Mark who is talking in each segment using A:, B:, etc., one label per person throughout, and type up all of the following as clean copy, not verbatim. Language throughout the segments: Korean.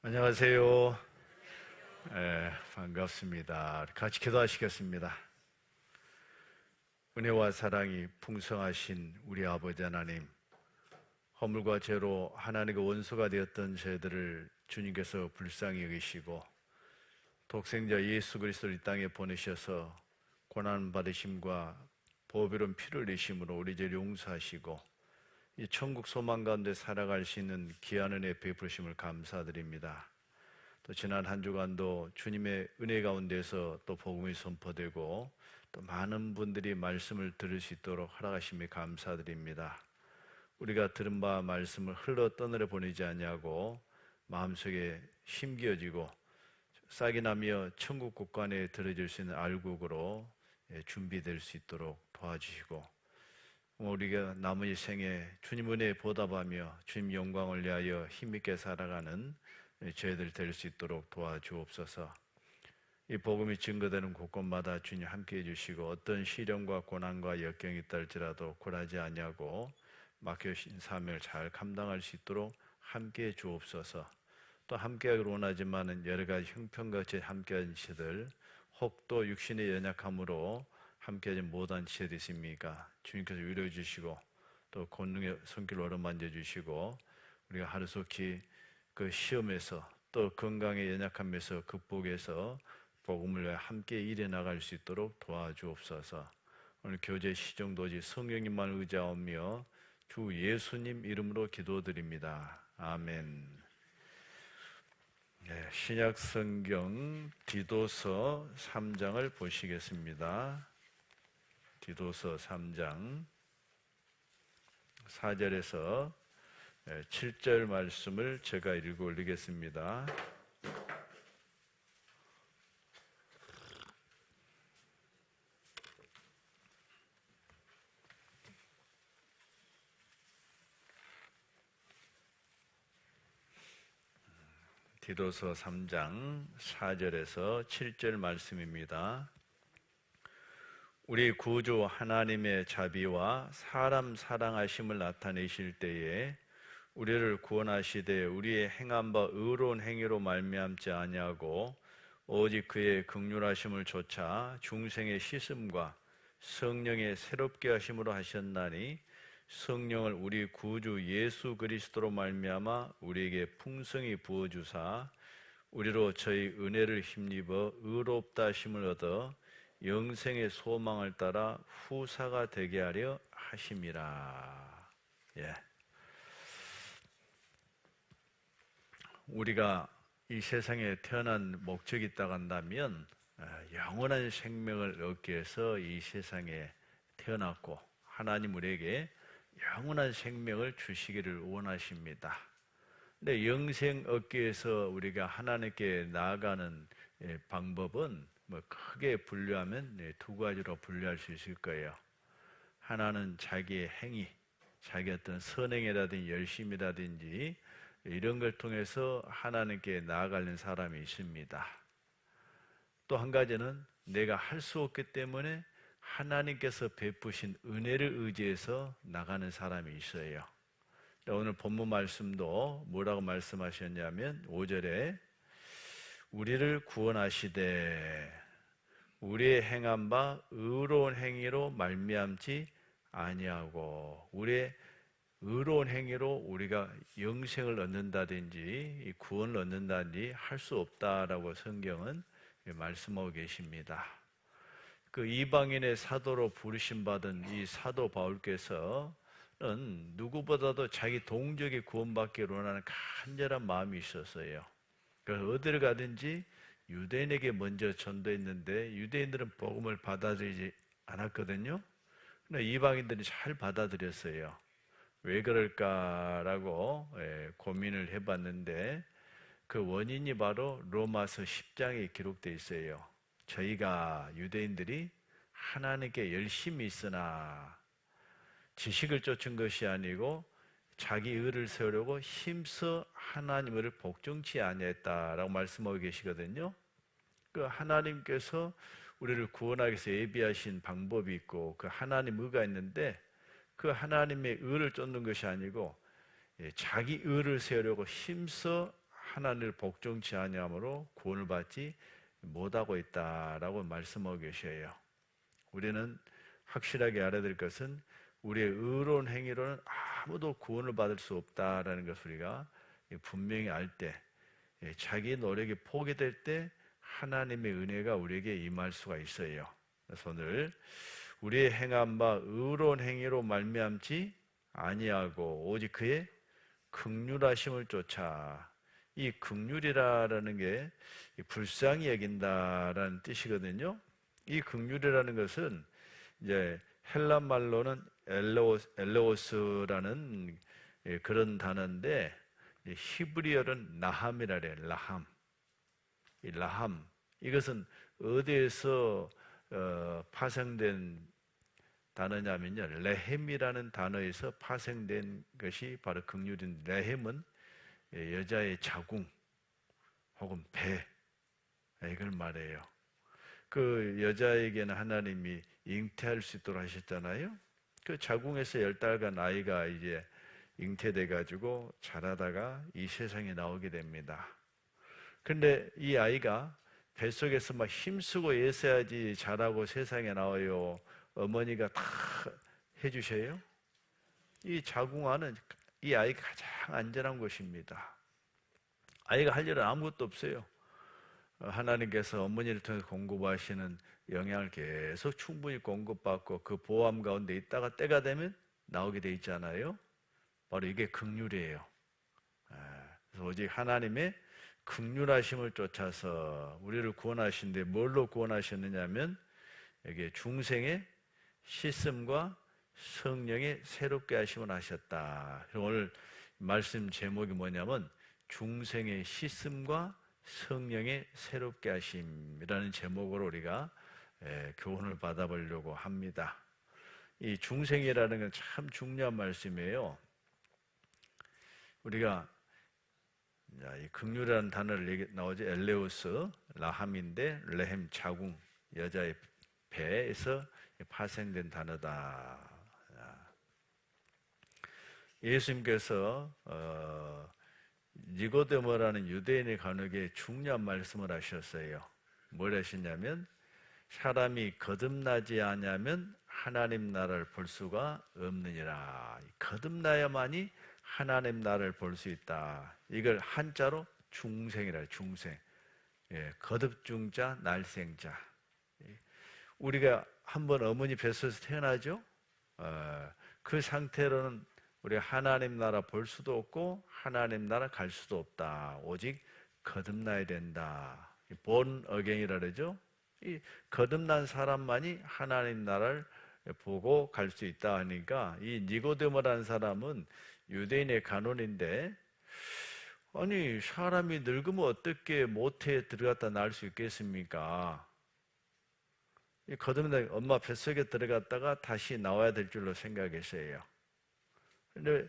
A: 안녕하세요. 반갑습니다. 같이 기도하시겠습니다. 은혜와 사랑이 풍성하신 우리 아버지 하나님, 허물과 죄로 하나님의 원수가 되었던 저희들을 주님께서 불쌍히 여기시고 독생자 예수 그리스도를 이 땅에 보내셔서 고난받으심과 보배로운 피를 내심으로 우리 죄를 용서하시고 이 천국 소망 가운데 살아갈 수 있는 귀한 은혜 베푸심을 감사드립니다. 또 지난 한 주간도 주님의 은혜 가운데서 또 복음이 선포되고 또 많은 분들이 말씀을 들을 수 있도록 허락하심에 감사드립니다. 우리가 들은 바 말씀을 흘러 떠내려 보내지 아니하고 마음속에 심겨지고 싹이 나며 천국 곳간에 들어질 수 있는 알곡으로 준비될 수 있도록 도와주시고 우리가 남은 이 생에 주님 은혜에 보답하며 주님 영광을 위하여 힘있게 살아가는 저희들 될 수 있도록 도와주옵소서. 이 복음이 증거되는 곳곳마다 주님 함께 해주시고 어떤 시련과 고난과 역경이 있다 할지라도 굴하지 아니하고 맡겨주신 사명을 잘 감당할 수 있도록 함께 해 주옵소서. 또 함께하기를 원하지만 여러 가지 형편같이 함께하는 지들 혹 또 육신의 연약함으로 함께하지 못한 지혜도 있습니까? 주님께서 위로해 주시고 또 권능의 손길로 어루만져 주시고 우리가 하루속히 그 시험에서 또 건강의 연약함에서 극복해서 복음을 위해 함께 일해 나갈 수 있도록 도와주옵소서. 오늘 교제 시정도지 성령님만 의지하며 주 예수님 이름으로 기도드립니다. 아멘. 신약 성경 디도서 3장을 보시겠습니다. 디도서 3장 4절에서 7절 말씀을 제가 읽어 올리겠습니다. 디도서 3장 4절에서 7절 말씀입니다. 우리 구주 하나님의 자비와 사람 사랑하심을 나타내실 때에 우리를 구원하시되 우리의 행한 바 의로운 행위로 말미암지 아니하고 오직 그의 긍휼하심을 좇아 중생의 씻음과 성령의 새롭게 하심으로 하셨나니 성령을 우리 구주 예수 그리스도로 말미암아 우리에게 풍성히 부어주사 우리로 저희 은혜를 힘입어 의롭다 하심을 얻어 영생의 소망을 따라 후사가 되게 하려 하심이라. 우리가 이 세상에 태어난 목적이 있다고 한다면 영원한 생명을 얻기 위해서 이 세상에 태어났고 하나님 우리에게 영원한 생명을 주시기를 원하십니다. 근데 영생 얻기 위해서 우리가 하나님께 나아가는 방법은 크게 분류하면 두 가지로 분류할 수 있을 거예요. 하나는 자기의 행위, 자기 어떤 선행이라든지 열심이라든지 이런 걸 통해서 하나님께 나아가는 사람이 있습니다. 또 한 가지는 내가 할 수 없기 때문에 하나님께서 베푸신 은혜를 의지해서 나가는 사람이 있어요. 오늘 본문 말씀도 뭐라고 말씀하셨냐면 5절에 우리를 구원하시되 우리의 행한 바 의로운 행위로 말미암지 아니하고 우리의 의로운 행위로 우리가 영생을 얻는다든지 구원을 얻는다든지 할 수 없다라고 성경은 말씀하고 계십니다. 그 이방인의 사도로 부르심 받은 이 사도 바울께서는 누구보다도 자기 동족이 구원받기를 원하는 간절한 마음이 있었어요. 그래서 어디를 가든지 유대인에게 먼저 전도했는데 유대인들은 복음을 받아들이지 않았거든요. 그러나 이방인들이 잘 받아들였어요. 왜 그럴까라고 고민을 해봤는데 그 원인이 바로 로마서 10장에 기록되어 있어요. 저희가 유대인들이 하나님께 열심히 있으나 지식을 쫓은 것이 아니고 자기 의를 세우려고 힘써 하나님을 복종치 아니했다라고 말씀하고 계시거든요. 그 하나님께서 우리를 구원하기 위해서 예비하신 방법이 있고 그 하나님 의가 있는데 그 하나님의 의를 쫓는 것이 아니고 자기 의를 세우려고 힘써 하나님을 복종치 아니함으로 구원을 받지 못하고 있다라고 말씀하고 계셔요. 우리는 확실하게 알아야 될 것은 우리의 의로운 행위로는 아무도 구원을 받을 수 없다라는 것을 우리가 분명히 알 때, 자기 노력이 포기될 때 하나님의 은혜가 우리에게 임할 수가 있어요. 그래서 오늘 우리의 행한 바 의로운 행위로 말미암지 아니하고 오직 그의 긍휼하심을 쫓아. 이 긍휼이라는 게 불쌍히 여긴다라는 뜻이거든요. 이 긍휼이라는 것은 이제 헬라 말로는 엘레오스라는 그런 단어인데 히브리어는 라함이라 그래요. 라함. 이 라함. 이것은 어디에서 파생된 단어냐면요. 레헴이라는 단어에서 파생된 것이 바로 긍휼인. 레헴은 여자의 자궁 혹은 배, 이걸 말해요. 그 여자에게는 하나님이 잉태할 수 있도록 하셨잖아요. 그 자궁에서 10달간 아이가 이제 잉태돼 가지고 자라다가 이 세상에 나오게 됩니다. 근데 이 아이가 뱃속에서 막 힘쓰고 애써야지 자라고 세상에 나와요. 어머니가 다 해주셔요. 이 자궁 안은 이 아이가 가장 안전한 곳입니다. 아이가 할 일은 아무것도 없어요. 하나님께서 어머니를 통해 공급하시는 영양을 계속 충분히 공급받고 그 보암 가운데 있다가 때가 되면 나오게 돼 있잖아요. 바로 이게 긍휼이에요. 그래서 오직 하나님의 긍휼하심을 쫓아서 우리를 구원하신데 뭘로 구원하셨느냐면 여기에 중생의 씻음과 성령의 새롭게 하심을 하셨다. 오늘 말씀 제목이 뭐냐면 중생의 씻음과 성령의 새롭게 하심이라는 제목으로 우리가 교훈을 받아보려고 합니다. 이 중생이라는 건 참 중요한 말씀이에요. 우리가 이 긍휼이라는 단어를 나오죠. 엘레우스, 라함인데 레헴 자궁, 여자의 배에서 파생된 단어다. 예수님께서 니고데모라는 유대인의 간혹에 중요한 말씀을 하셨어요. 뭘 하셨냐면 사람이 거듭나지 않으면 하나님 나라를 볼 수가 없느니라. 거듭나야만이 하나님 나라를 볼 수 있다. 이걸 한자로 중생이라 해요. 중생. 거듭중자, 날생자. 우리가 한번 어머니 뱃속에서 태어나죠. 그 상태로는 우리 하나님 나라 볼 수도 없고 하나님 나라 갈 수도 없다. 오직 거듭나야 된다. 본 어게인이라 그러죠. 이 거듭난 사람만이 하나님 나라를 보고 갈 수 있다 하니까 이 니고데모라는 사람은 유대인의 간원인데 아니 사람이 늙으면 어떻게 모태에 들어갔다 나올 수 있겠습니까? 거듭나 엄마 뱃속에 들어갔다가 다시 나와야 될 줄로 생각했어요. 근데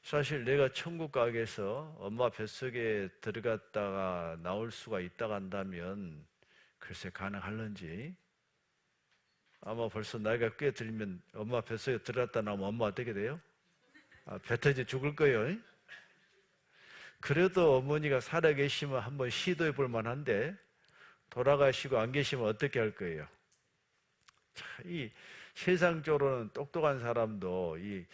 A: 사실 내가 천국 가게 해서 엄마 뱃속에 들어갔다가 나올 수가 있다고 한다면 글쎄 가능할런지. 아마 벌써 나이가 꽤 들면 엄마 뱃속에 들어갔다 나오면 엄마 어떻게 돼요? 배 터져 죽을 거예요. 그래도 어머니가 살아계시면 한번 시도해 볼 만한데 돌아가시고 안 계시면 어떻게 할 거예요? 이 세상적으로는 똑똑한 사람도 이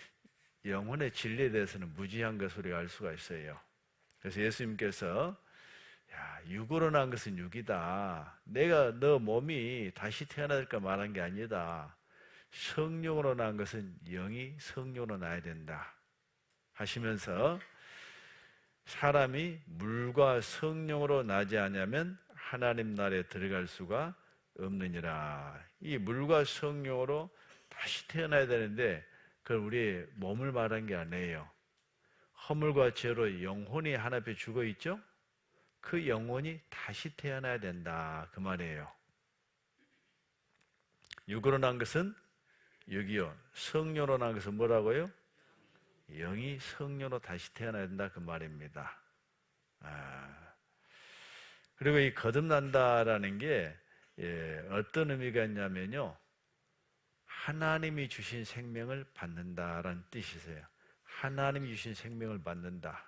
A: 영혼의 진리에 대해서는 무지한 것을 우리가 알 수가 있어요. 그래서 예수님께서 육으로 난 것은 육이다. 내가 너 몸이 다시 태어날까 말한 게 아니다. 성령으로 난 것은 영이 성령으로 나야 된다 하시면서 사람이 물과 성령으로 나지 않으면 하나님 나라에 들어갈 수가 없느니라. 이 물과 성령으로 다시 태어나야 되는데 그걸 우리의 몸을 말한 게 아니에요. 허물과 죄로 영혼이 하나 앞에 죽어 있죠? 그 영혼이 다시 태어나야 된다 그 말이에요. 육으로 난 것은 육이요, 성령으로 난 것은 뭐라고요? 영이 성령으로 다시 태어나야 된다 그 말입니다. 그리고 이 거듭난다라는 게 어떤 의미가 있냐면요, 하나님이 주신 생명을 받는다라는 뜻이세요. 하나님이 주신 생명을 받는다.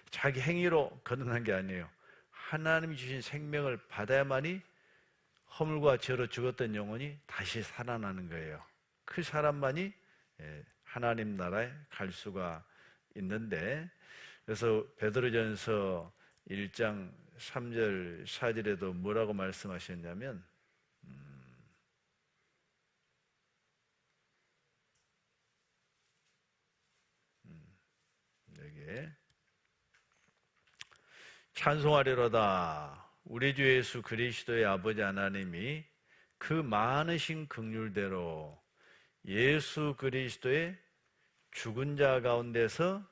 A: 자기 행위로 거듭난 게 아니에요. 하나님이 주신 생명을 받아야만이 허물과 죄로 죽었던 영혼이 다시 살아나는 거예요. 그 사람만이 하나님 나라에 갈 수가 있는데, 그래서 베드로전서 1장 3절 4절에도 뭐라고 말씀하셨냐면 여기에 찬송하리로다 우리 주 예수 그리스도의 아버지 하나님이 그 많으신 긍휼대로 예수 그리스도의 죽은 자 가운데서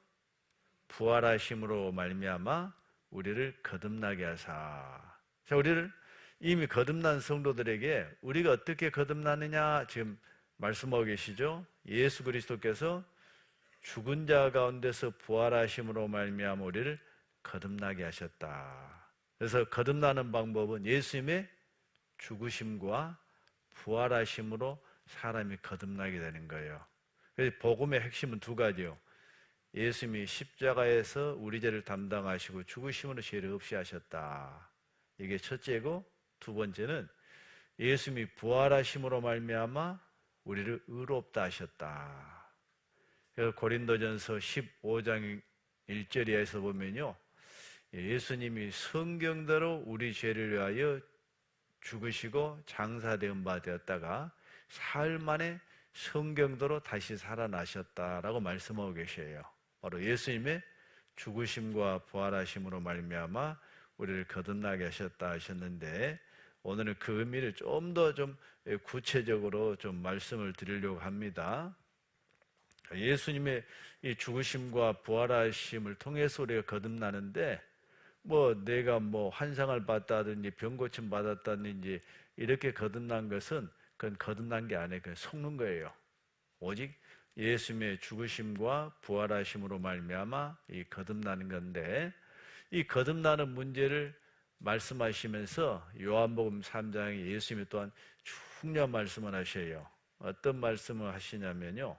A: 부활하심으로 말미암아 우리를 거듭나게 하사. 자, 우리를 이미 거듭난 성도들에게 우리가 어떻게 거듭나느냐 지금 말씀하고 계시죠? 예수 그리스도께서 죽은 자 가운데서 부활하심으로 말미암아 우리를 거듭나게 하셨다. 그래서 거듭나는 방법은 예수님의 죽으심과 부활하심으로 사람이 거듭나게 되는 거예요. 그래서 복음의 핵심은 두 가지요. 예수님이 십자가에서 우리 죄를 담당하시고 죽으심으로 죄를 없이 하셨다. 이게 첫째고, 두 번째는 예수님이 부활하심으로 말미암아 우리를 의롭다 하셨다. 그래서 고린도전서 15장 1절에서 보면요, 예수님이 성경대로 우리 죄를 위하여 죽으시고 장사되은 바 되었다가 사흘 만에 성경대로 다시 살아나셨다라고 말씀하고 계셔요. 바로 예수님의 죽으심과 부활하심으로 말미암아 우리를 거듭나게 하셨다 하셨는데, 오늘은 그 의미를 좀 더 구체적으로 좀 말씀을 드리려고 합니다. 예수님의 이 죽으심과 부활하심을 통해서 우리가 거듭나는데, 내가 환상을 봤다든지 병고침 받았다든지 이렇게 거듭난 것은 그건 거듭난 게 아니에요. 그냥 속는 거예요. 오직 예수님의 죽으심과 부활하심으로 말미암아 이 거듭나는 건데, 이 거듭나는 문제를 말씀하시면서 요한복음 3장에 예수님이 또한 중요한 말씀을 하셔요. 어떤 말씀을 하시냐면요,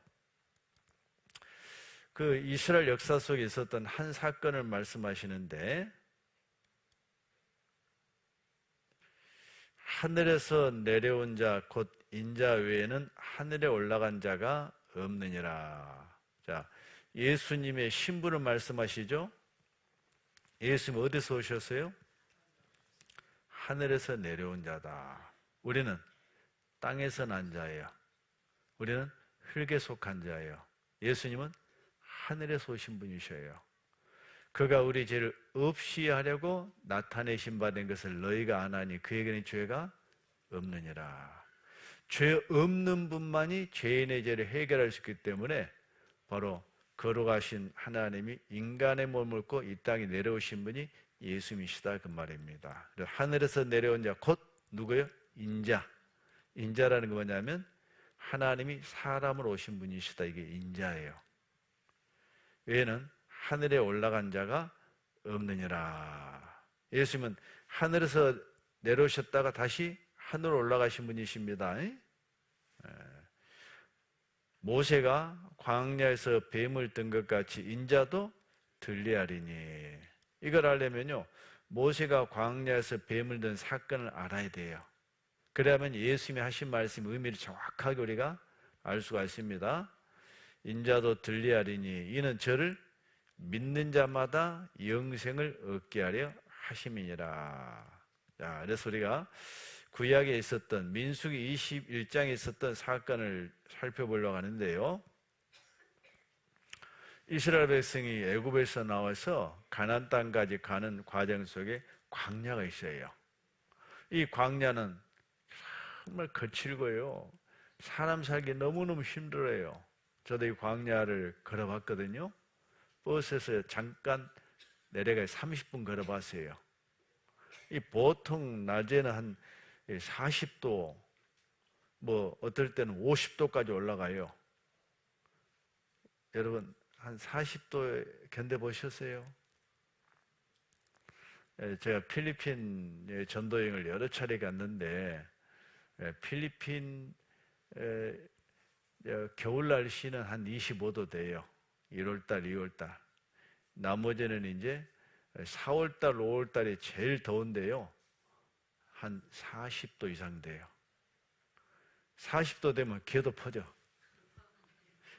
A: 그 이스라엘 역사 속에 있었던 한 사건을 말씀하시는데, 하늘에서 내려온 자 곧 인자 외에는 하늘에 올라간 자가 없느니라. 자, 예수님의 신분을 말씀하시죠. 예수님 어디서 오셨어요? 하늘에서 내려온 자다. 우리는 땅에서 난 자예요. 우리는 흙에 속한 자예요. 예수님은 하늘에서 오신 분이셔요. 그가 우리 죄를 없이 하려고 나타내신 바 된 것을 너희가 아나니 그에게는 죄가 없느니라. 죄 없는 분만이 죄인의 죄를 해결할 수 있기 때문에 바로 거룩하신 하나님이 인간의 몸을 입고 이 땅에 내려오신 분이 예수님이시다, 그 말입니다. 하늘에서 내려온 자 곧 누구예요? 인자. 인자라는 게 뭐냐면 하나님이 사람으로 오신 분이시다, 이게 인자예요. 외에는 하늘에 올라간 자가 없느니라. 예수님은 하늘에서 내려오셨다가 다시 하늘로 올라가신 분이십니다. 모세가 광야에서 뱀을 든 것 같이 인자도 들리하리니. 이걸 알려면요, 모세가 광야에서 뱀을 든 사건을 알아야 돼요. 그래야만 예수님이 하신 말씀의 의미를 정확하게 우리가 알 수가 있습니다. 인자도 들리하리니 이는 저를 믿는 자마다 영생을 얻게 하려 하심이니라. 자, 그래서 우리가 구약에 있었던 민수기 21장에 있었던 사건을 살펴보려고 하는데요, 이스라엘 백성이 애굽에서 나와서 가나안 땅까지 가는 과정 속에 광야가 있어요. 이 광야는 정말 거칠고요, 사람 살기 너무너무 힘들어요. 저도 이 광야를 걸어봤거든요. 버스에서 잠깐 내려가 30분 걸어봤어요. 이 보통 낮에는 한 40도, 어떨 때는 50도까지 올라가요. 여러분, 한 40도에 견뎌보셨어요? 제가 필리핀 전도여행을 여러 차례 갔는데, 필리핀 겨울 날씨는 한 25도 돼요. 1월달, 2월달. 나머지는 이제 4월달, 5월달이 제일 더운데요. 한 40도 이상 돼요. 40도 되면 개도 퍼져.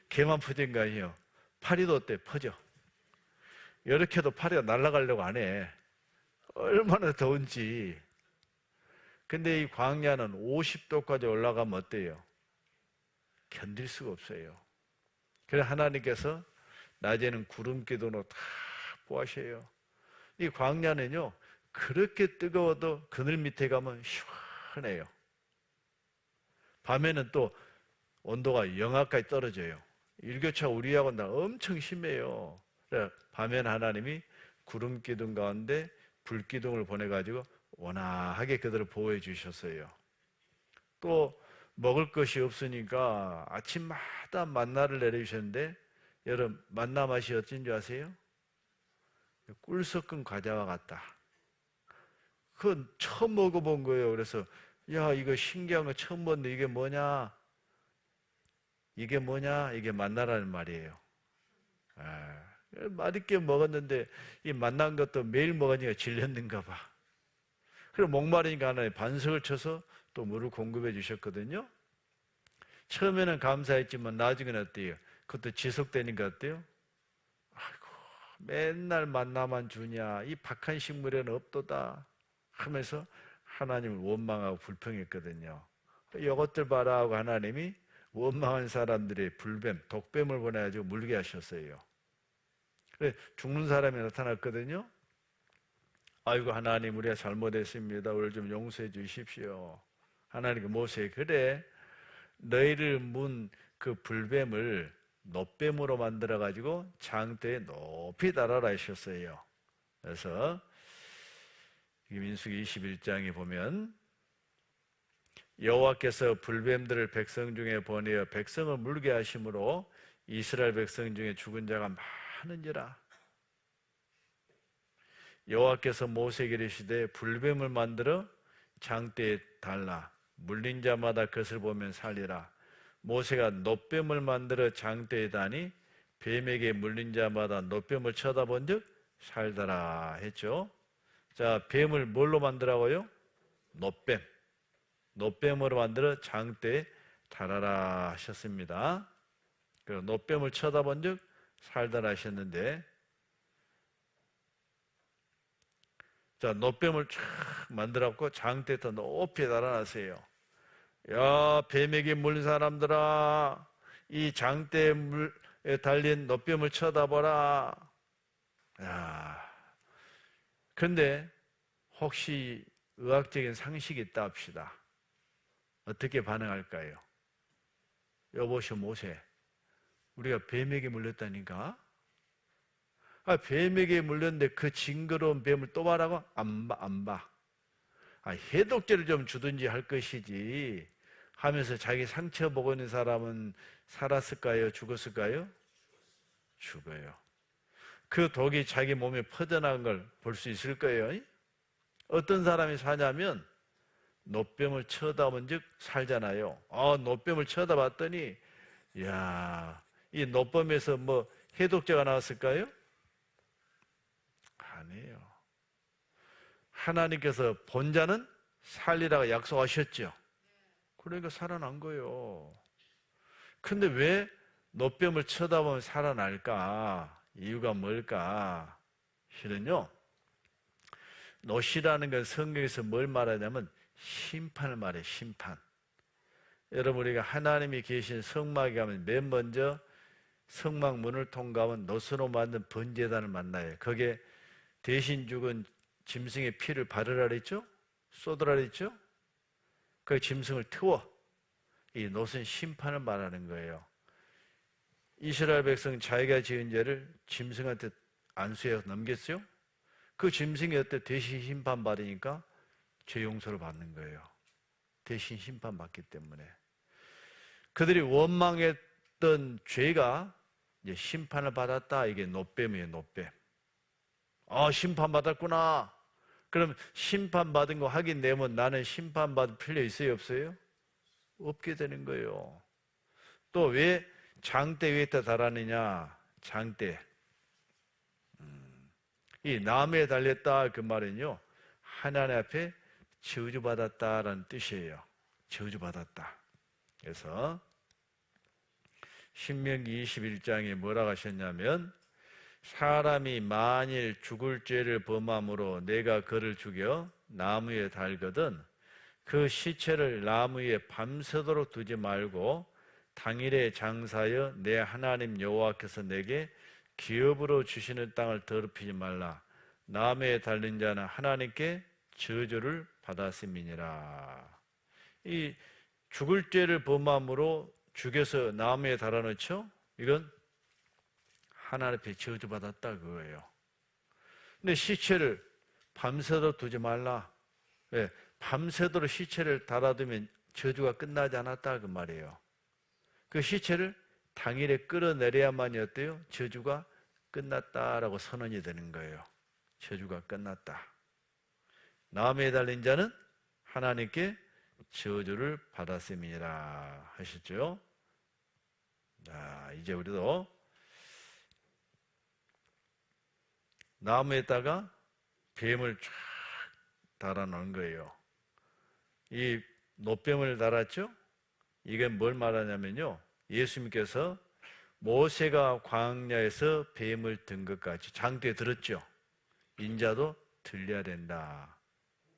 A: 개만 퍼진 거 아니에요. 8~2도 때 퍼져. 이렇게도 파리가 날아가려고 안 해. 얼마나 더운지. 근데 이 광야는 50도까지 올라가면 어때요? 견딜 수가 없어요. 그래서 하나님께서 낮에는 구름 기둥으로 다 보하셔요. 이 광야는요, 그렇게 뜨거워도 그늘 밑에 가면 시원해요. 밤에는 또 온도가 영하까지 떨어져요. 일교차 우리하고는 엄청 심해요. 그래서 밤에는 하나님이 구름 기둥 가운데 불 기둥을 보내가지고 원활하게 그들을 보호해 주셨어요. 또 먹을 것이 없으니까 아침마다 만나를 내려주셨는데, 여러분 만나 맛이 어쩐 줄 아세요? 꿀 섞은 과자와 같다. 그건 처음 먹어본 거예요. 그래서 야, 이거 신기한 거 처음 봤는데 이게 뭐냐? 이게 뭐냐? 이게 만나라는 말이에요. 맛있게 먹었는데 이 만난 것도 매일 먹으니까 질렸는가 봐. 그리고 목마르니까 하나님 반석을 쳐서 또 물을 공급해 주셨거든요. 처음에는 감사했지만 나중에는 어때요? 그것도 지속되니까 어때요? 아이고, 맨날 만나만 주냐, 이 박한 식물에는 없도다 하면서 하나님을 원망하고 불평했거든요. 이것들 봐라 하고 하나님이 원망한 사람들의 불뱀, 독뱀을 보내가지고 물게 하셨어요. 그래, 죽는 사람이 나타났거든요. 아이고 하나님, 우리가 잘못했습니다. 우리를 좀 용서해 주십시오. 하나님께 모세에, 그래, 너희를 문 그 불뱀을 놋뱀으로 만들어 가지고 장대에 높이 달아라 하셨어요. 그래서 민수기 21장에 보면 여호와께서 불뱀들을 백성 중에 보내어 백성을 물게 하심으로 이스라엘 백성 중에 죽은 자가 많은지라. 여호와께서 모세에게 이르시되 불뱀을 만들어 장대에 달라 물린 자마다 그것을 보면 살리라. 모세가 놋뱀을 만들어 장대에 다니 뱀에게 물린 자마다 놋뱀을 쳐다본 즉 살더라 했죠. 자, 뱀을 뭘로 만들라고요? 놋뱀. 놋뱀으로 만들어 장대에 달아라 하셨습니다. 그리고 놋뱀을 쳐다본 즉 살더라 하셨는데, 자, 놋뱀을 쫙 만들었고 장대에 더 높이 달아놨어요. 야, 뱀에게 물린 사람들아, 이 장대에 달린 놋뱀을 쳐다보라. 야, 그런데 혹시 의학적인 상식이 있다 합시다. 어떻게 반응할까요? 여보시오 모세, 우리가 뱀에게 물렸다니까? 뱀에게 물렸는데 그 징그러운 뱀을 또 봐라고? 안 봐. 해독제를 좀 주든지 할 것이지 하면서 자기 상처 보고 있는 사람은 살았을까요? 죽었을까요? 죽어요. 그 독이 자기 몸에 퍼져나간 걸 볼 수 있을 거예요. 어떤 사람이 사냐면 놋뱀을 쳐다본 즉 살잖아요. 놋뱀을 쳐다봤더니, 이야, 이 놋뱀에서 뭐 해독제가 나왔을까요? 아니에요. 하나님께서 본 자는 살리라고 약속하셨죠. 그러니까 살아난 거예요. 근데 왜 놋뱀을 쳐다보면 살아날까? 이유가 뭘까? 실은요, 놋이라는 건 성경에서 뭘 말하냐면 심판을 말해요. 심판. 여러분, 우리가 하나님이 계신 성막에 가면 맨 먼저 성막 문을 통과하면 놋으로 만든 번제단을 만나요. 거기에 대신 죽은 짐승의 피를 바르라 그랬죠? 쏟으라 그랬죠? 그 짐승을 태워. 이 놋은 심판을 말하는 거예요. 이스라엘 백성 자기가 지은 죄를 짐승한테 안수해 넘겼어요? 그 짐승이 어때? 대신 심판받으니까 죄 용서를 받는 거예요. 대신 심판받기 때문에. 그들이 원망했던 죄가 이제 심판을 받았다. 이게 놋뱀이에요. 놋뱀. 심판받았구나. 그럼 심판받은 거 확인되면 나는 심판받을 필요 있어요? 없어요? 없게 되는 거예요. 또 왜 장대 위에다 달았느냐? 장대. 이 나무에 달렸다 그 말은요, 하나님 앞에 저주받았다라는 뜻이에요. 저주받았다. 그래서 신명기 21장에 뭐라고 하셨냐면, 사람이 만일 죽을 죄를 범함으로 내가 그를 죽여 나무에 달거든 그 시체를 나무 위에 밤새도록 두지 말고 당일에 장사하여 내 하나님 여호와께서 내게 기업으로 주시는 땅을 더럽히지 말라. 나무에 달린 자는 하나님께 저주를 받았음이니라. 이 죽을 죄를 범함으로 죽여서 나무에 달아놓죠? 이건 하나님 앞에 저주받았다 그거예요. 근데 시체를 밤새도록 두지 말라. 왜? 밤새도록 시체를 달아두면 저주가 끝나지 않았다 그 말이에요. 그 시체를 당일에 끌어내려야만이 어때요? 저주가 끝났다라고 선언이 되는 거예요. 저주가 끝났다. 나무에 달린 자는 하나님께 저주를 받았음이니라 하셨죠? 자, 이제 우리도 나무에다가 뱀을 쫙 달아놓은 거예요. 이 노뱀을 달았죠? 이게 뭘 말하냐면요, 예수님께서 모세가 광야에서 뱀을 든 것까지 장대에 들었죠. 인자도 들려야 된다.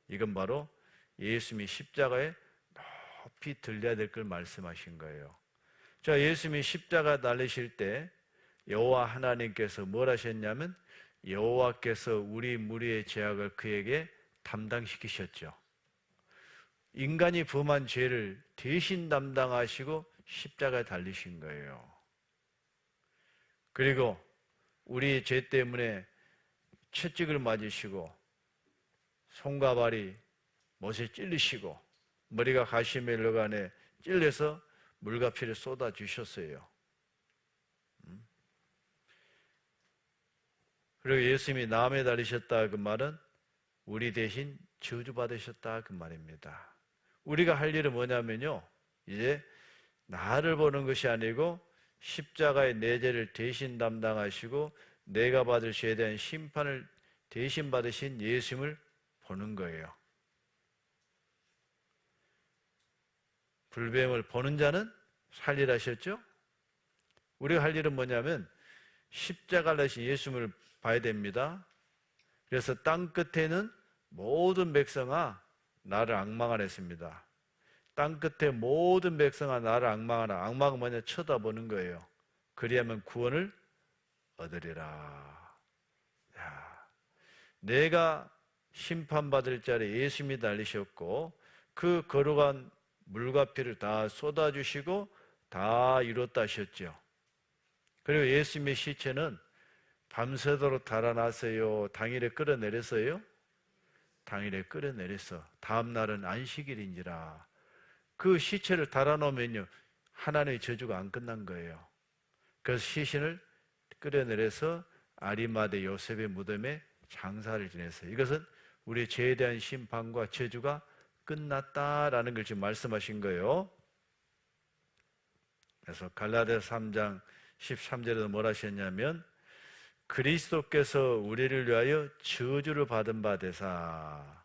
A: 이건 바로 예수님이 십자가에 높이 들려야 될 걸 말씀하신 거예요. 자, 예수님이 십자가 달리실 때 여호와 하나님께서 뭘 하셨냐면, 여호와께서 우리 무리의 죄악을 그에게 담당시키셨죠. 인간이 범한 죄를 대신 담당하시고 십자가에 달리신 거예요. 그리고 우리의 죄 때문에 채찍을 맞으시고 손과 발이 못에 찔리시고 머리가 가시멜로간에 찔려서 물과 피를 쏟아주셨어요. 그리고 예수님이 나무에 달리셨다 그 말은 우리 대신 저주받으셨다 그 말입니다. 우리가 할 일은 뭐냐면요, 이제 나를 보는 것이 아니고 십자가의 내 죄를 대신 담당하시고 내가 받을 죄에 대한 심판을 대신 받으신 예수님을 보는 거예요. 불뱀을 보는 자는 살리라 하셨죠? 우리가 할 일은 뭐냐면 십자가를 하신 예수님을 봐야 됩니다. 그래서 땅 끝에는 모든 백성아 나를 악망하라 했습니다. 땅 끝에 모든 백성아 나를 악망하라. 악망은 뭐냐? 쳐다보는 거예요. 그리하면 구원을 얻으리라. 야, 내가 심판받을 자리에 예수님이 달리셨고 그 거룩한 물과 피를 다 쏟아주시고 다 이뤘다 하셨죠. 그리고 예수님의 시체는 밤새도록 달아났어요? 당일에 끌어내렸어요? 당일에 끌어내렸어. 다음 날은 안식일인지라. 그 시체를 달아놓으면요, 하나님의 저주가 안 끝난 거예요. 그래서 시신을 끌어내려서 아리마대 요셉의 무덤에 장사를 지냈어요. 이것은 우리의 죄에 대한 심판과 저주가 끝났다라는 걸 지금 말씀하신 거예요. 그래서 갈라디아서 3장 13절에도 뭘 하셨냐면, 그리스도께서 우리를 위하여 저주를 받은 바 되사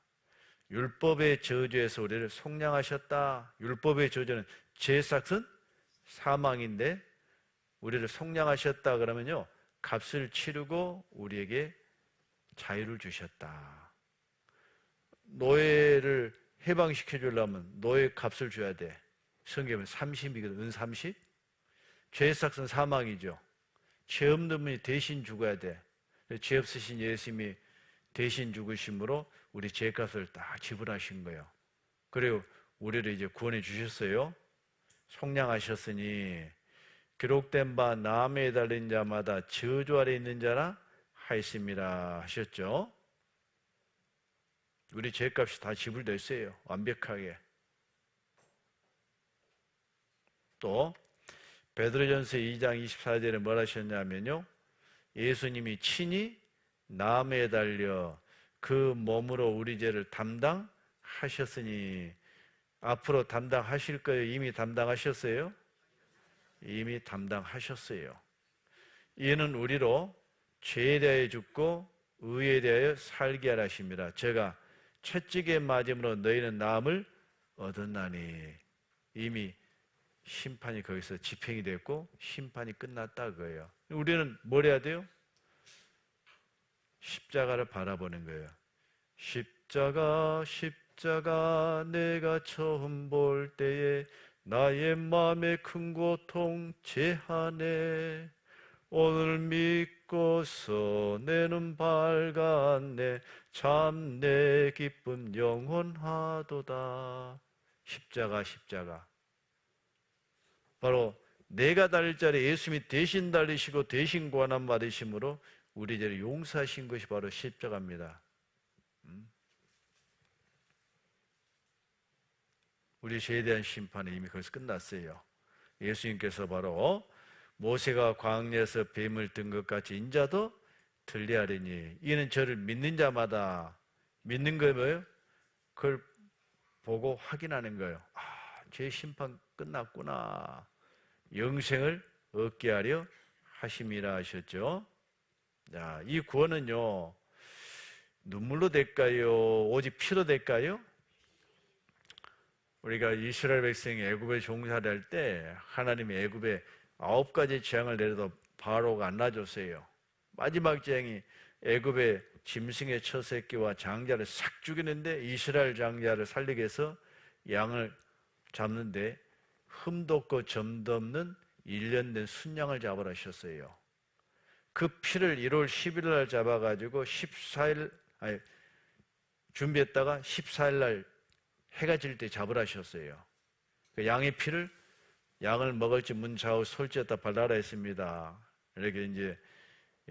A: 율법의 저주에서 우리를 속량하셨다. 율법의 저주는 죄삭은 사망인데 우리를 속량하셨다 그러면요, 값을 치르고 우리에게 자유를 주셨다. 노예를 해방시켜 주려면 노예 값을 줘야 돼. 성경은 30이거든. 은 30. 죄삭은 사망이죠. 죄 없는 분이 대신 죽어야 돼. 죄 없으신 예수님이 대신 죽으심으로 우리 죄값을 다 지불하신 거예요. 그리고 우리를 이제 구원해 주셨어요. 속량하셨으니 기록된 바 나무에 달린 자마다 저주 아래 있는 자라 하였습니다 하셨죠. 우리 죄값이 다 지불됐어요. 완벽하게. 또 베드로전서 2장 24절에 뭘 하셨냐면요, 예수님이 친히 나무에 달려 그 몸으로 우리 죄를 담당하셨으니, 앞으로 담당하실 거예요? 이미 담당하셨어요? 이미 담당하셨어요. 이는 우리로 죄에 대해 죽고 의에 대하여 살게 하라 하심이라. 제가 채찍에 맞음으로 너희는 나음을 얻었나니. 이미 심판이 거기서 집행이 됐고 심판이 끝났다 그거예요. 우리는 뭘 해야 돼요? 십자가를 바라보는 거예요. 십자가 십자가 내가 처음 볼 때에 나의 마음에 큰 고통 제하네. 오늘 믿고서 내 눈 밝았네. 참 내 기쁨 영원하도다. 십자가 십자가. 바로 내가 달릴 자리에 예수님이 대신 달리시고 대신 고난 받으심으로 우리 죄를 용서하신 것이 바로 십자가입니다. 우리 죄에 대한 심판은 이미 거기서 끝났어요. 예수님께서 바로 모세가 광야에서 뱀을 든 것 같이 인자도 들리하리니 이는 저를 믿는 자마다 믿는 거예요. 뭐예요? 그걸 보고 확인하는 거예요. 아, 죄 심판 끝났구나. 영생을 얻게 하려 하심이라 하셨죠. 자, 이 구원은요, 눈물로 될까요? 오직 피로 될까요? 우리가 이스라엘 백성이 애굽에 종살이 할 때 하나님이 애굽에 9가지 재앙을 내려도 바로가 안 놔줬어요. 마지막 재앙이 애굽의 짐승의 처새끼와 장자를 싹 죽이는데 이스라엘 장자를 살리기 위해서 양을 잡는데 흠도 없고 점도 없는 1년 된 순양을 잡으라 하셨어요. 그 피를 1월 11일 날 잡아가지고 14일 준비했다가 14일 날 해가 질 때 잡으라 하셨어요. 그 양의 피를 양을 먹을지 문 좌우 솔지에다 발라라 했습니다. 이렇게 이제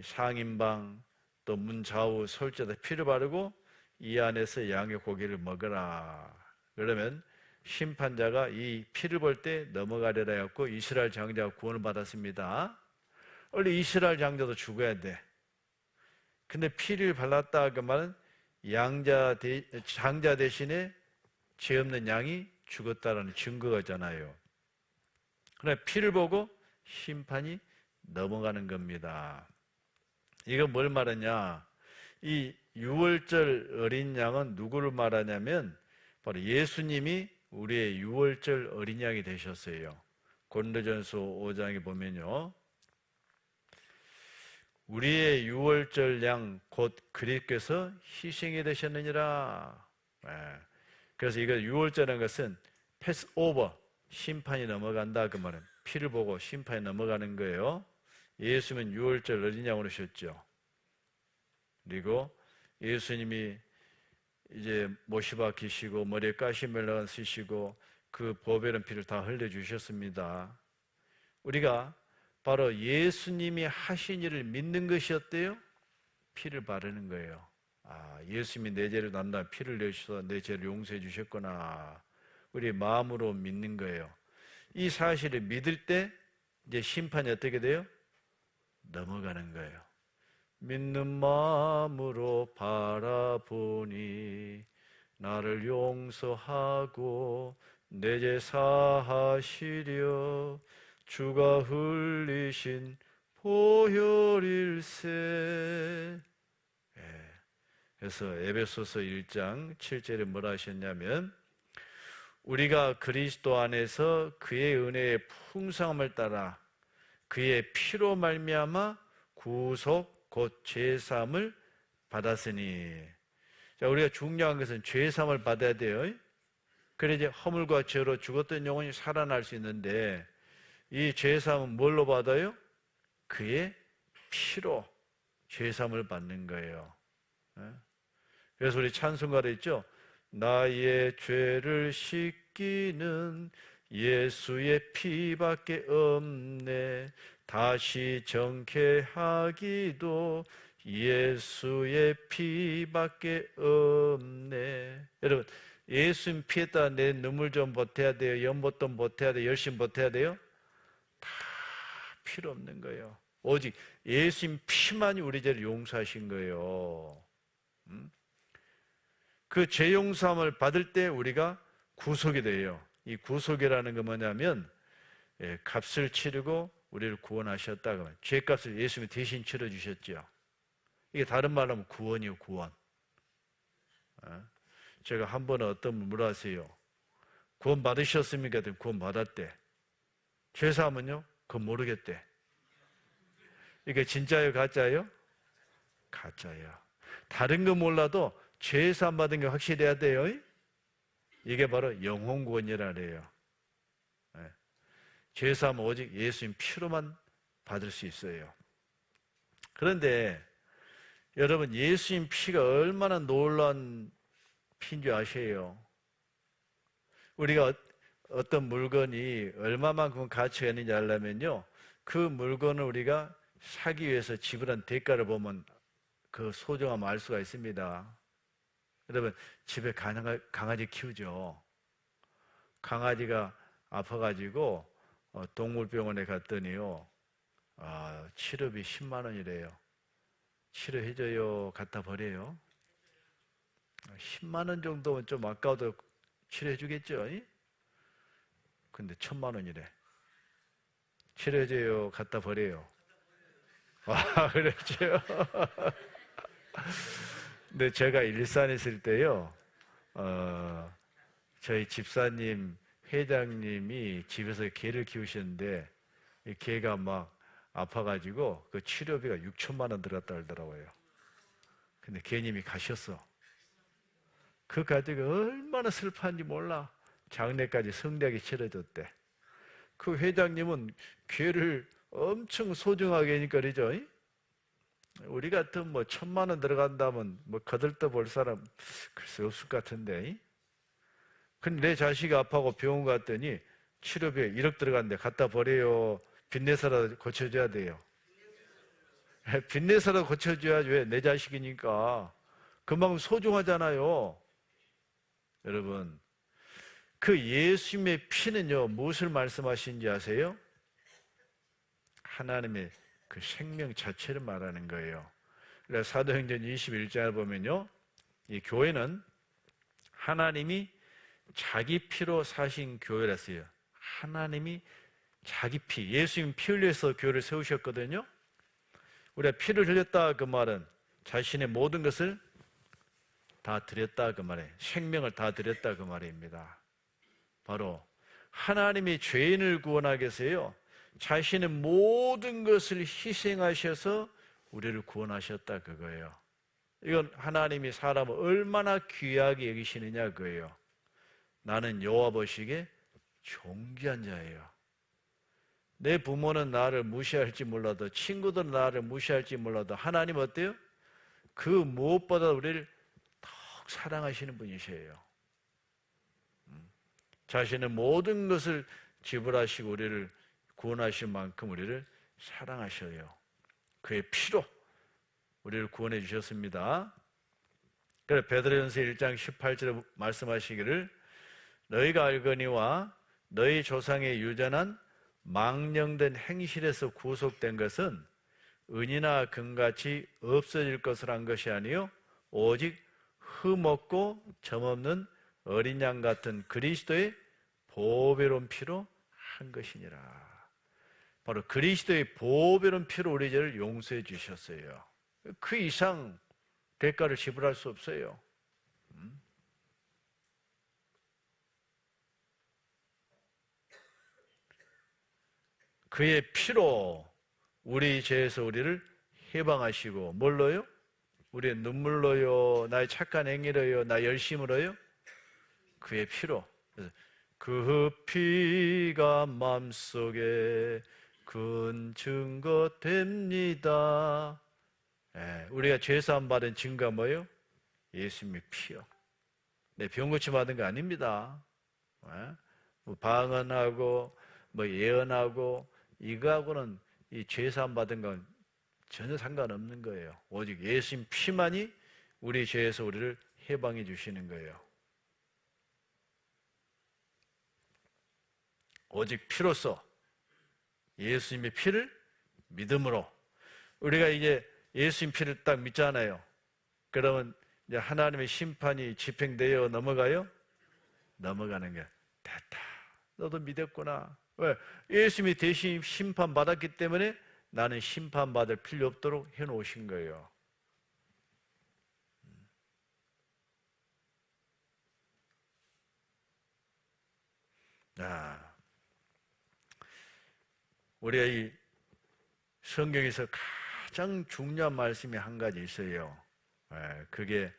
A: 상인방 또 문 좌우 솔지에다 피를 바르고 이 안에서 양의 고기를 먹어라. 그러면 심판자가 이 피를 볼 때 넘어가려라 해갖고 이스라엘 장자가 구원을 받았습니다. 원래 이스라엘 장자도 죽어야 돼. 근데 피를 발랐다 그 말은 장자 대신에 죄 없는 양이 죽었다라는 증거잖아요. 그러나 피를 보고 심판이 넘어가는 겁니다. 이거 뭘 말하냐? 이 유월절 어린 양은 누구를 말하냐면 바로 예수님이 우리의 유월절 어린 양이 되셨어요. 고린도전서 5장에 보면요, 우리의 유월절 양 곧 그리스도께서 희생이 되셨느니라. 그래서 이거 유월절이라는 것은 패스오버, 심판이 넘어간다 그 말은 피를 보고 심판이 넘어가는 거예요. 예수님은 유월절 어린 양으로 오셨죠. 그리고 예수님이 이제 못이 박히시고 머리에 가시멜로가 쓰시고 그 보배로운 피를 다 흘려주셨습니다. 우리가 바로 예수님이 하신 일을 믿는 것이 어때요? 피를 바르는 거예요. 아, 예수님이 내 죄를 담당 피를 내주셔서 내 죄를 용서해 주셨구나. 우리 마음으로 믿는 거예요. 이 사실을 믿을 때 이제 심판이 어떻게 돼요? 넘어가는 거예요. 믿는 마음으로 바라보니 나를 용서하고 내 죄 사하시려 주가 흘리신 보혈일세. 그래서 에베소서 1장 7절에 뭐라 하셨냐면 우리가 그리스도 안에서 그의 은혜의 풍성함을 따라 그의 피로 말미암아 구속 곧 죄사함을 받았으니. 자, 우리가 중요한 것은 죄사함을 받아야 돼요. 그래 이제 허물과 죄로 죽었던 영혼이 살아날 수 있는데 이 죄사함은 뭘로 받아요? 그의 피로 죄사함을 받는 거예요. 그래서 우리 찬송가로 있죠. 나의 죄를 씻기는 예수의 피밖에 없네. 다시 정케하기도 예수의 피밖에 없네. 여러분, 예수님 피에 따라 내 눈물 좀 보태야 돼요. 연못 좀 보태야 돼요. 열심히 보태야 돼요. 다 필요 없는 거예요. 오직 예수님 피만이 우리 죄를 용서하신 거예요. 그 죄 용서함을 받을 때 우리가 구속이 돼요. 이 구속이라는 건 뭐냐면 값을 치르고 우리를 구원하셨다고. 죄값을 예수님이 대신 치러주셨죠. 이게 다른 말로 하면 구원이요, 구원. 제가 한 번은 어떤 분 물어봤어요. 구원 받으셨습니까? 구원 받았대. 죄사하면요? 그건 모르겠대. 이게 진짜예요, 가짜예요? 가짜예요. 다른 거 몰라도 죄사함 받은 게 확실해야 돼요. 이게 바로 영혼 구원이라 그래요. 죄사함은 오직 예수님 피로만 받을 수 있어요. 그런데 여러분, 예수님 피가 얼마나 놀라운 피인 줄 아세요? 우리가 어떤 물건이 얼마만큼 가치가 있는지 알려면요, 그 물건을 우리가 사기 위해서 지불한 대가를 보면 그 소중함을 알 수가 있습니다. 여러분, 집에 강아지 키우죠? 강아지가 아파가지고 동물병원에 갔더니요, 치료비 10만 원이래요. 치료해줘요? 갖다 버려요? 10만 원 정도면 좀 아까워도 치료해주겠죠? 근데 1,000만 원이래. 치료해줘요? 갖다 버려요? 그렇죠. 근데 제가 일산에 있을 때요, 저희 집사님, 회장님이 집에서 개를 키우셨는데, 이 개가 막 아파가지고 그 치료비가 6천만 원 들었다 그러더라고요. 근데 개님이 가셨어. 그 가족이 얼마나 슬퍼한지 몰라. 장례까지 성대하게 치러줬대. 그 회장님은 개를 엄청 소중하게 하니까 그러죠. 우리 같은 뭐 1,000만 원 들어간다면 뭐 거들떠 볼 사람 글쎄 없을 것 같은데. 근데 내 자식이 아파하고 병원 갔더니 치료비에 1억 들어갔는데 갖다 버려요? 빚내서라도 고쳐줘야 돼요. 빚내서라도 고쳐줘야지. 왜? 내 자식이니까. 그만큼 소중하잖아요. 여러분, 그 예수님의 피는요, 무엇을 말씀하시는지 아세요? 하나님의 그 생명 자체를 말하는 거예요. 그래서 사도행전 21장을 보면요, 이 교회는 하나님이 자기 피로 사신 교회라서요. 하나님이 자기 피, 예수님 피 흘려서 교회를 세우셨거든요. 우리가 피를 흘렸다 그 말은 자신의 모든 것을 다 드렸다 그 말이에요. 생명을 다 드렸다 그 말입니다. 바로 하나님이 죄인을 구원하기 위해서요, 자신의 모든 것을 희생하셔서 우리를 구원하셨다 그거예요. 이건 하나님이 사람을 얼마나 귀하게 여기시느냐 그거예요. 나는 여호와 보시기에 존귀한 자예요. 내 부모는 나를 무시할지 몰라도, 친구들은 나를 무시할지 몰라도 하나님 어때요? 그 무엇보다 우리를 더욱 사랑하시는 분이세요. 자신의 모든 것을 지불하시고 우리를 구원하신 만큼 우리를 사랑하셔요. 그의 피로 우리를 구원해 주셨습니다. 그래서 베드로전서 1장 18절에 말씀하시기를 너희가 알거니와 너희 조상의 유전한 망령된 행실에서 구속된 것은 은이나 금같이 없어질 것을 한 것이 아니요 오직 흠없고 점없는 어린 양 같은 그리스도의 보배로운 피로 한 것이니라. 바로 그리스도의 보배로운 피로 우리 죄를 용서해 주셨어요. 그 이상 대가를 지불할 수 없어요. 그의 피로 우리 죄에서 우리를 해방하시고, 뭘로요? 우리의 눈물로요, 나의 착한 행위로요, 나의 열심으로요? 그의 피로. 그 피가 마음속에 큰 증거 됩니다. 우리가 죄사함 받은 증거가 뭐예요? 예수님의 피요. 내 병 고치 받은 거 아닙니다. 뭐 방언하고 뭐 예언하고 이거하고는 이 죄사함 받은 건 전혀 상관없는 거예요. 오직 예수님 피만이 우리 죄에서 우리를 해방해 주시는 거예요. 오직 피로써, 예수님의 피를 믿음으로. 우리가 이제 예수님 피를 딱 믿잖아요. 그러면 이제 하나님의 심판이 집행되어 넘어가요? 넘어가는 게 됐다. 너도 믿었구나. 왜? 예수님이 대신 심판받았기 때문에 나는 심판받을 필요 없도록 해놓으신 거예요. 아, 우리가 이 성경에서 가장 중요한 말씀이 한 가지 있어요. 그게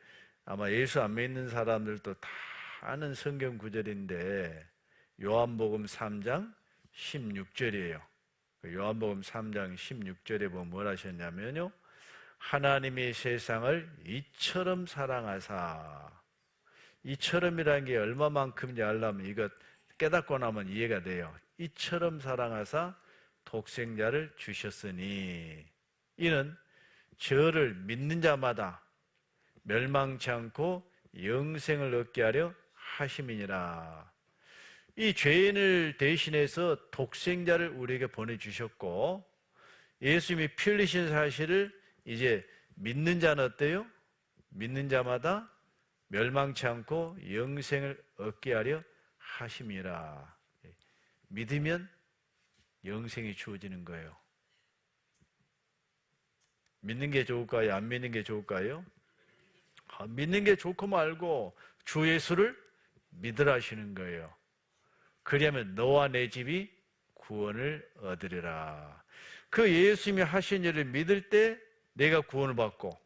A: 아마 예수 안 믿는 사람들도 다 아는 성경 구절인데 요한복음 3장 16절이에요. 요한복음 3장 16절에 보면 뭘 하셨냐면요, 하나님이 세상을 이처럼 사랑하사, 이처럼이라는 게 얼마만큼인지 알려면 이것 깨닫고 나면 이해가 돼요. 이처럼 사랑하사 독생자를 주셨으니 이는 저를 믿는 자마다 멸망치 않고 영생을 얻게 하려 하심이니라. 이 죄인을 대신해서 독생자를 우리에게 보내주셨고, 예수님이 피 흘리신 사실을 이제 믿는 자는 어때요? 믿는 자마다 멸망치 않고 영생을 얻게 하려 하심이라. 믿으면 영생이 주어지는 거예요. 믿는 게 좋을까요? 안 믿는 게 좋을까요? 믿는 게 좋고 말고 주 예수를 믿으라 하시는 거예요. 그리하면 너와 내 집이 구원을 얻으리라. 그 예수님이 하신 일을 믿을 때 내가 구원을 받고,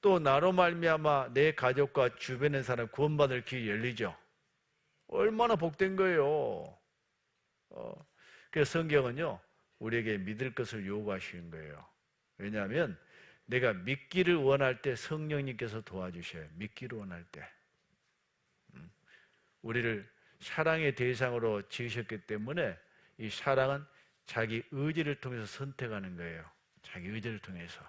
A: 또 나로 말미암아 내 가족과 주변의 사람 구원받을 길이 열리죠. 얼마나 복된 거예요. 그래서 성경은요, 우리에게 믿을 것을 요구하시는 거예요. 왜냐하면 내가 믿기를 원할 때 성령님께서 도와주셔요. 믿기를 원할 때. 우리를 사랑의 대상으로 지으셨기 때문에 이 사랑은 자기 의지를 통해서 선택하는 거예요. 자기 의지를 통해서.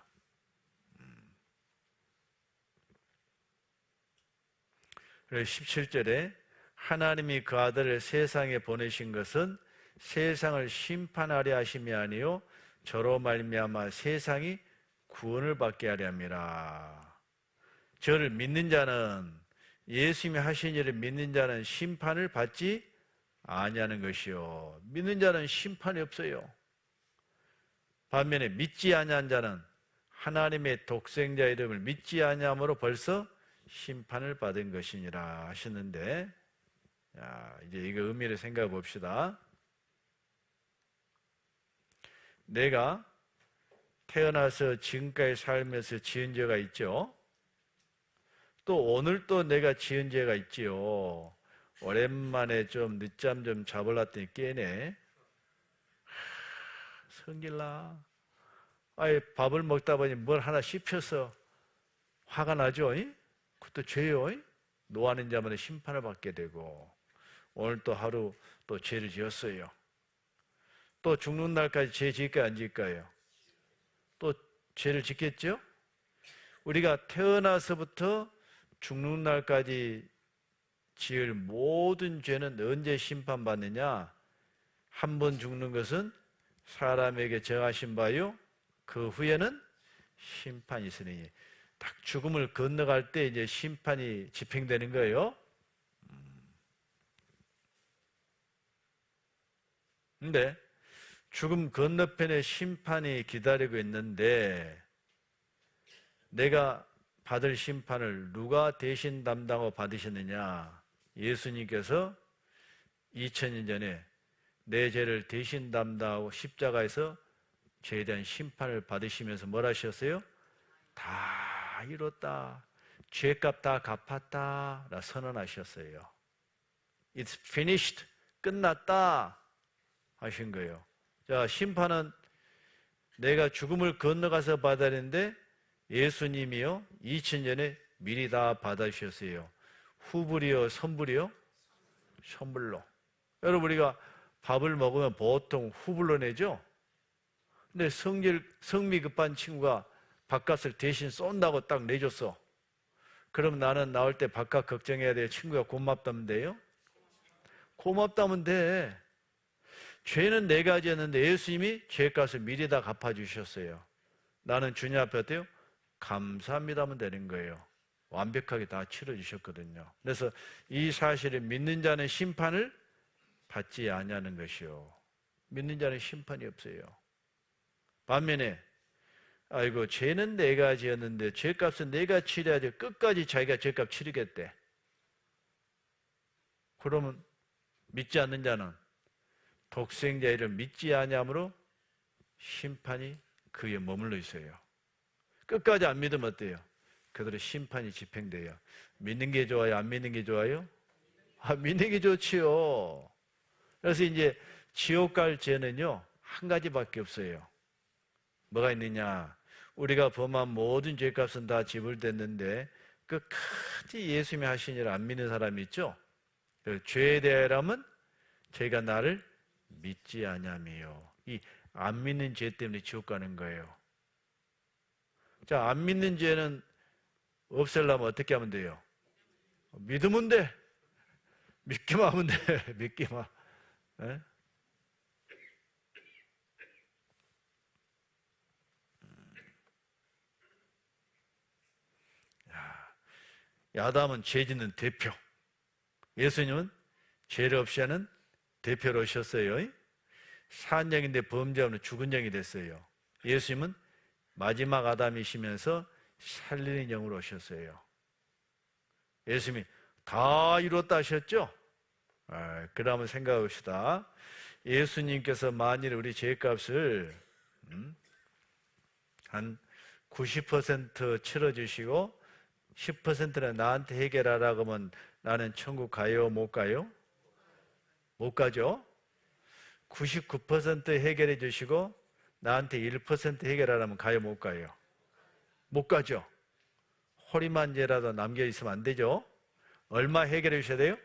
A: 그래서 17절에 하나님이 그 아들을 세상에 보내신 것은 세상을 심판하려 하심이 아니요 저로 말미암아 세상이 구원을 받게 하려 함이라. 저를 믿는 자는, 예수님이 하신 일을 믿는 자는 심판을 받지 아니하는 것이요, 믿는 자는 심판이 없어요. 반면에 믿지 아니한 자는 하나님의 독생자 이름을 믿지 아니함으로 벌써 심판을 받은 것이니라 하셨는데, 이제 이거 의미를 생각해 봅시다. 내가 태어나서 지금까지 살면서 지은 죄가 있죠. 또 오늘 또 내가 지은 죄가 있지요. 오랜만에 좀 늦잠 좀 자볼랐더니 깨네. 성질나. 아예 밥을 먹다 보니 뭘 하나 씹혀서 화가 나죠. 그것도 죄요. 노하는 자마다 심판을 받게 되고, 오늘 또 하루 또 죄를 지었어요. 또 죽는 날까지 죄 지을까요, 안 지을까요? 또 죄를 짓겠죠? 우리가 태어나서부터 죽는 날까지 지을 모든 죄는 언제 심판받느냐? 한 번 죽는 것은 사람에게 정하신 바요, 그 후에는 심판이 있으니, 딱 죽음을 건너갈 때 이제 심판이 집행되는 거예요. 근데 죽음 건너편에 심판이 기다리고 있는데, 내가 받을 심판을 누가 대신 담당하고 받으셨느냐? 예수님께서 2000년 전에 내 죄를 대신 담당하고 십자가에서 죄에 대한 심판을 받으시면서 뭘 하셨어요? 다 이뤘다, 죄값 다 갚았다 라 선언하셨어요. It's finished, 끝났다 하신 거예요. 자, 심판은 내가 죽음을 건너가서 받아야 되는데 예수님이요 2000년에 미리 다 받아주셨어요. 후불이요 선불이요? 선불로. 여러분, 우리가 밥을 먹으면 보통 후불로 내죠? 근데 성미 급한 친구가 밥값을 대신 쏜다고 딱 내줬어. 그럼 나는 나올 때 밥값 걱정해야 돼요? 친구가 고맙다면 돼요? 고맙다면 돼. 죄는 내가 지었는데 예수님이 죄값을 미리 다 갚아주셨어요. 나는 주님 앞에 어때요? 감사합니다 하면 되는 거예요. 완벽하게 다 치러주셨거든요. 그래서 이 사실을 믿는 자는 심판을 받지 아니하는 것이요, 믿는 자는 심판이 없어요. 반면에 아이고 죄는 내가 지었는데 죄값은 내가 치러야지, 끝까지 자기가 죄값 치르겠대. 그러면 믿지 않는 자는 독생자의 이를 믿지 아니함으로 심판이 그에 머물러 있어요. 끝까지 안 믿으면 어때요? 그대로 심판이 집행돼요. 믿는 게 좋아요? 안 믿는 게 좋아요? 믿는 게 좋지요. 그래서 이제 지옥 갈 죄는요, 한 가지밖에 없어요. 뭐가 있느냐? 우리가 범한 모든 죄값은 다 지불됐는데 끝까지 예수님이 하신 일을 안 믿는 사람이 있죠? 죄에 대하여라면 저희가 나를 믿지 아니하며, 이 안 믿는 죄 때문에 지옥 가는 거예요. 자, 안 믿는 죄는 없애려면 어떻게 하면 돼요? 믿으면 돼. 믿기만 하면 돼. 믿기만. 에? 야담은 죄 짓는 대표. 예수님은 죄를 없이 하는 대표로 오셨어요. 산영인데 범죄하는 죽은 영이 됐어요. 예수님은 마지막 아담이시면서 살리는 영으로 오셨어요. 예수님이 다 이뤘다 하셨죠? 그러면 생각해 봅시다. 예수님께서 만일 우리 죄값을 한 90% 치러주시고 10%는 나한테 해결하라고 하면 나는 천국 가요? 못 가요? 못 가죠? 99% 해결해 주시고 나한테 1% 해결하라면 가요? 못 가요? 못 가죠? 허리만지라도 남겨있으면 안 되죠? 얼마 해결해 주셔야 돼요?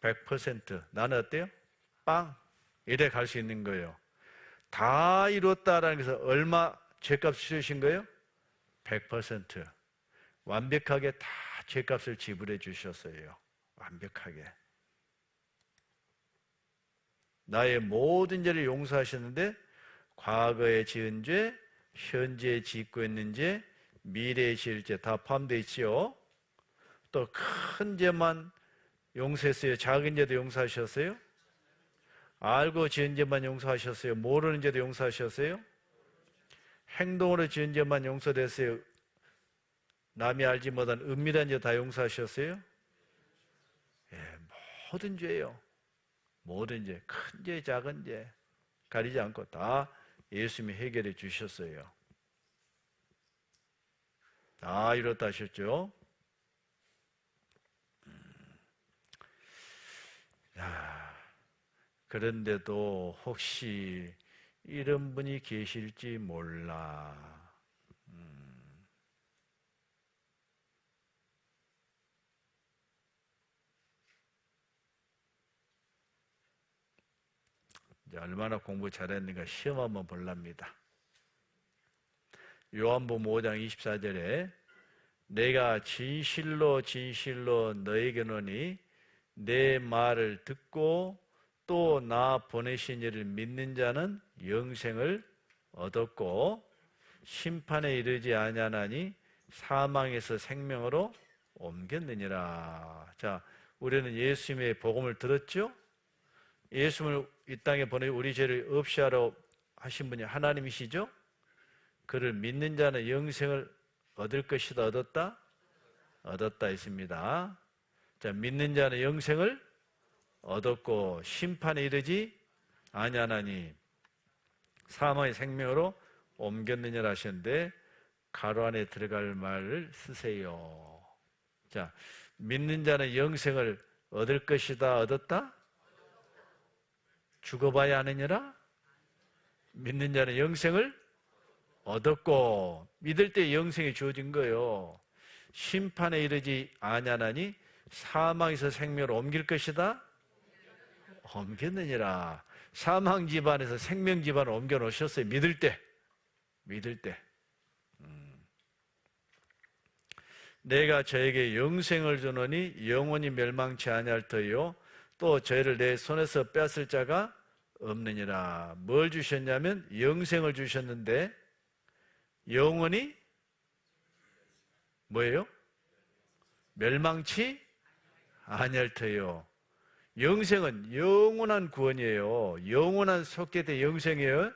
A: 100%. 나는 어때요? 빵! 이래 갈 수 있는 거예요. 다 이뤘다라는 것은 얼마 죄값 치르신 거예요? 100%. 완벽하게 다 죄값을 지불해 주셨어요. 완벽하게. 나의 모든 죄를 용서하셨는데 과거에 지은 죄, 현재에 짓고 있는 죄, 미래에 지을 죄 다 포함되어 있지요. 또 큰 죄만 용서했어요? 작은 죄도 용서하셨어요? 알고 지은 죄만 용서하셨어요? 모르는 죄도 용서하셨어요? 행동으로 지은 죄만 용서됐어요? 남이 알지 못한 은밀한 죄 다 용서하셨어요? 예, 모든 죄요. 모든 죄, 큰 죄, 작은 죄 가리지 않고 다 예수님이 해결해 주셨어요. 다 이렇다 하셨죠? 그런데도 혹시 이런 분이 계실지 몰라. 이제 얼마나 공부 잘했는가 시험 한번 볼랍니다. 요한복음 5장 24절에 내가 진실로 진실로 너에게 노니 내 말을 듣고 또 나 보내신 이를 믿는 자는 영생을 얻었고 심판에 이르지 아니하나니 사망에서 생명으로 옮겼느니라. 자, 우리는 예수님의 복음을 들었죠? 예수님을 이 땅에 보내 우리 죄를 없이 하러 하신 분이 하나님이시죠? 그를 믿는 자는 영생을 얻을 것이다. 얻었다? 얻었다 했습니다. 자, 믿는 자는 영생을 얻었고 심판에 이르지 아니하나니 사망의 생명으로 옮겼느니라 하셨는데 가로 안에 들어갈 말을 쓰세요. 자, 믿는 자는 영생을 얻을 것이다. 얻었다? 죽어봐야 하느니라? 믿는 자는 영생을 얻었고 믿을 때 영생이 주어진 거예요. 심판에 이르지 아니하나니 사망에서 생명으로 옮길 것이다. 옮겼느니라. 사망 집안에서 생명 집안을 옮겨 놓으셨어요. 믿을 때. 내가 저에게 영생을 주노니 영원히 멸망치 아니할 터이요 또 저희를 내 손에서 뺏을 자가 없느니라. 뭘 주셨냐면 영생을 주셨는데 영원히 뭐예요? 멸망치 아니할 터이요. 영생은 영원한 구원이에요. 영원한 속죄된 영생이에요.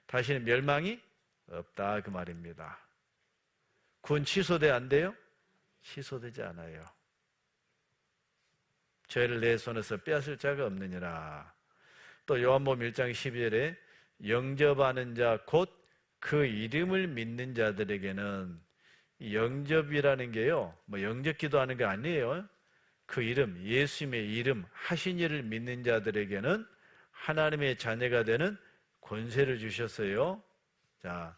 A: 다시는 멸망이 없다 그 말입니다. 구원 취소돼 안 돼요? 취소되지 않아요. 죄를 내 손에서 빼앗을 자가 없느니라. 또 요한복음 1장 12절에 영접하는 자 곧 그 이름을 믿는 자들에게는, 영접이라는 게요, 뭐 영접 기도하는 게 아니에요. 그 이름, 예수님의 이름 하신 일을 믿는 자들에게는 하나님의 자녀가 되는 권세를 주셨어요. 자,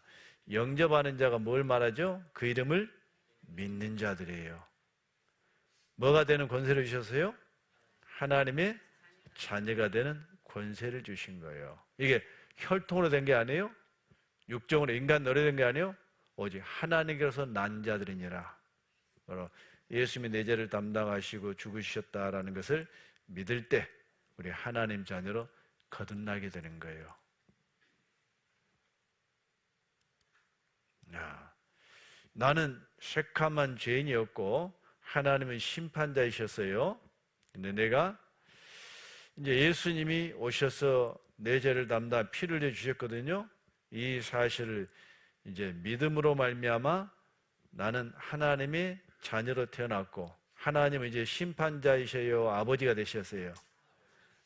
A: 영접하는 자가 뭘 말하죠? 그 이름을 믿는 자들이에요. 뭐가 되는 권세를 주셨어요? 하나님의 자녀가 되는 권세를 주신 거예요. 이게 혈통으로 된 게 아니에요. 육정으로 인간 노래 된 게 아니에요. 오직 하나님께서 난 자들이니라. 바로 예수님이 내 죄를 담당하시고 죽으셨다라는 것을 믿을 때 우리 하나님 자녀로 거듭나게 되는 거예요. 야, 나는 새카만 죄인이었고 하나님은 심판자이셨어요. 근데 내가 이제 예수님이 오셔서 내 죄를 담당 피를 흘려 주셨거든요. 이 사실을 이제 믿음으로 말미암아 나는 하나님의 자녀로 태어났고, 하나님은 이제 심판자이셔요, 아버지가 되셨어요?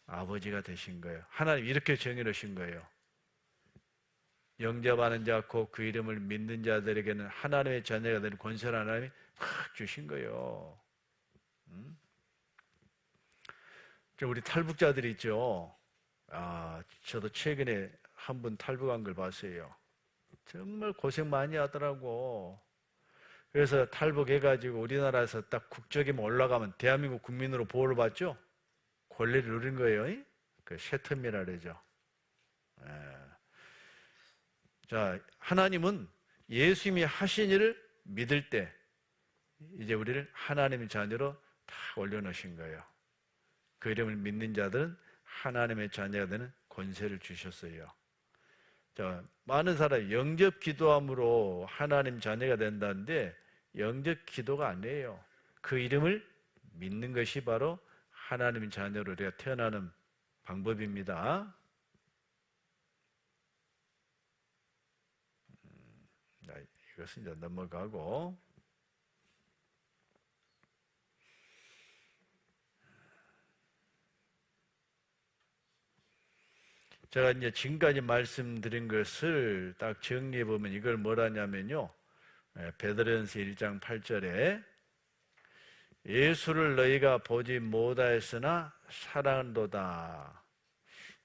A: 아버지가 되신 거예요. 하나님 이렇게 정해놓으신 거예요. 영접하는 자 곧 그 이름을 믿는 자들에게는 하나님의 자녀가 되는 권세를 하나님이 확 주신 거예요. 우리 탈북자들이 있죠. 저도 최근에 한 분 탈북한 걸 봤어요. 정말 고생 많이 하더라고. 그래서 탈북해가지고 우리나라에서 딱 국적이면 올라가면 대한민국 국민으로 보호를 받죠? 권리를 누린 거예요. 그 쉐텀이라 그러죠. 자, 하나님은 예수님이 하신 일을 믿을 때 이제 우리를 하나님의 자녀로 다 올려놓으신 거예요. 그 이름을 믿는 자들은 하나님의 자녀가 되는 권세를 주셨어요. 자, 많은 사람이 영접 기도함으로 하나님 자녀가 된다는데 영접 기도가 아니에요. 그 이름을 믿는 것이 바로 하나님의 자녀로 우리가 태어나는 방법입니다. 이것은 이제 넘어가고, 제가 이제 지금까지 말씀드린 것을 딱 정리해 보면 이걸 뭐라냐면요, 베드로전서 1장 8절에 예수를 너희가 보지 못하였으나 사랑한도다.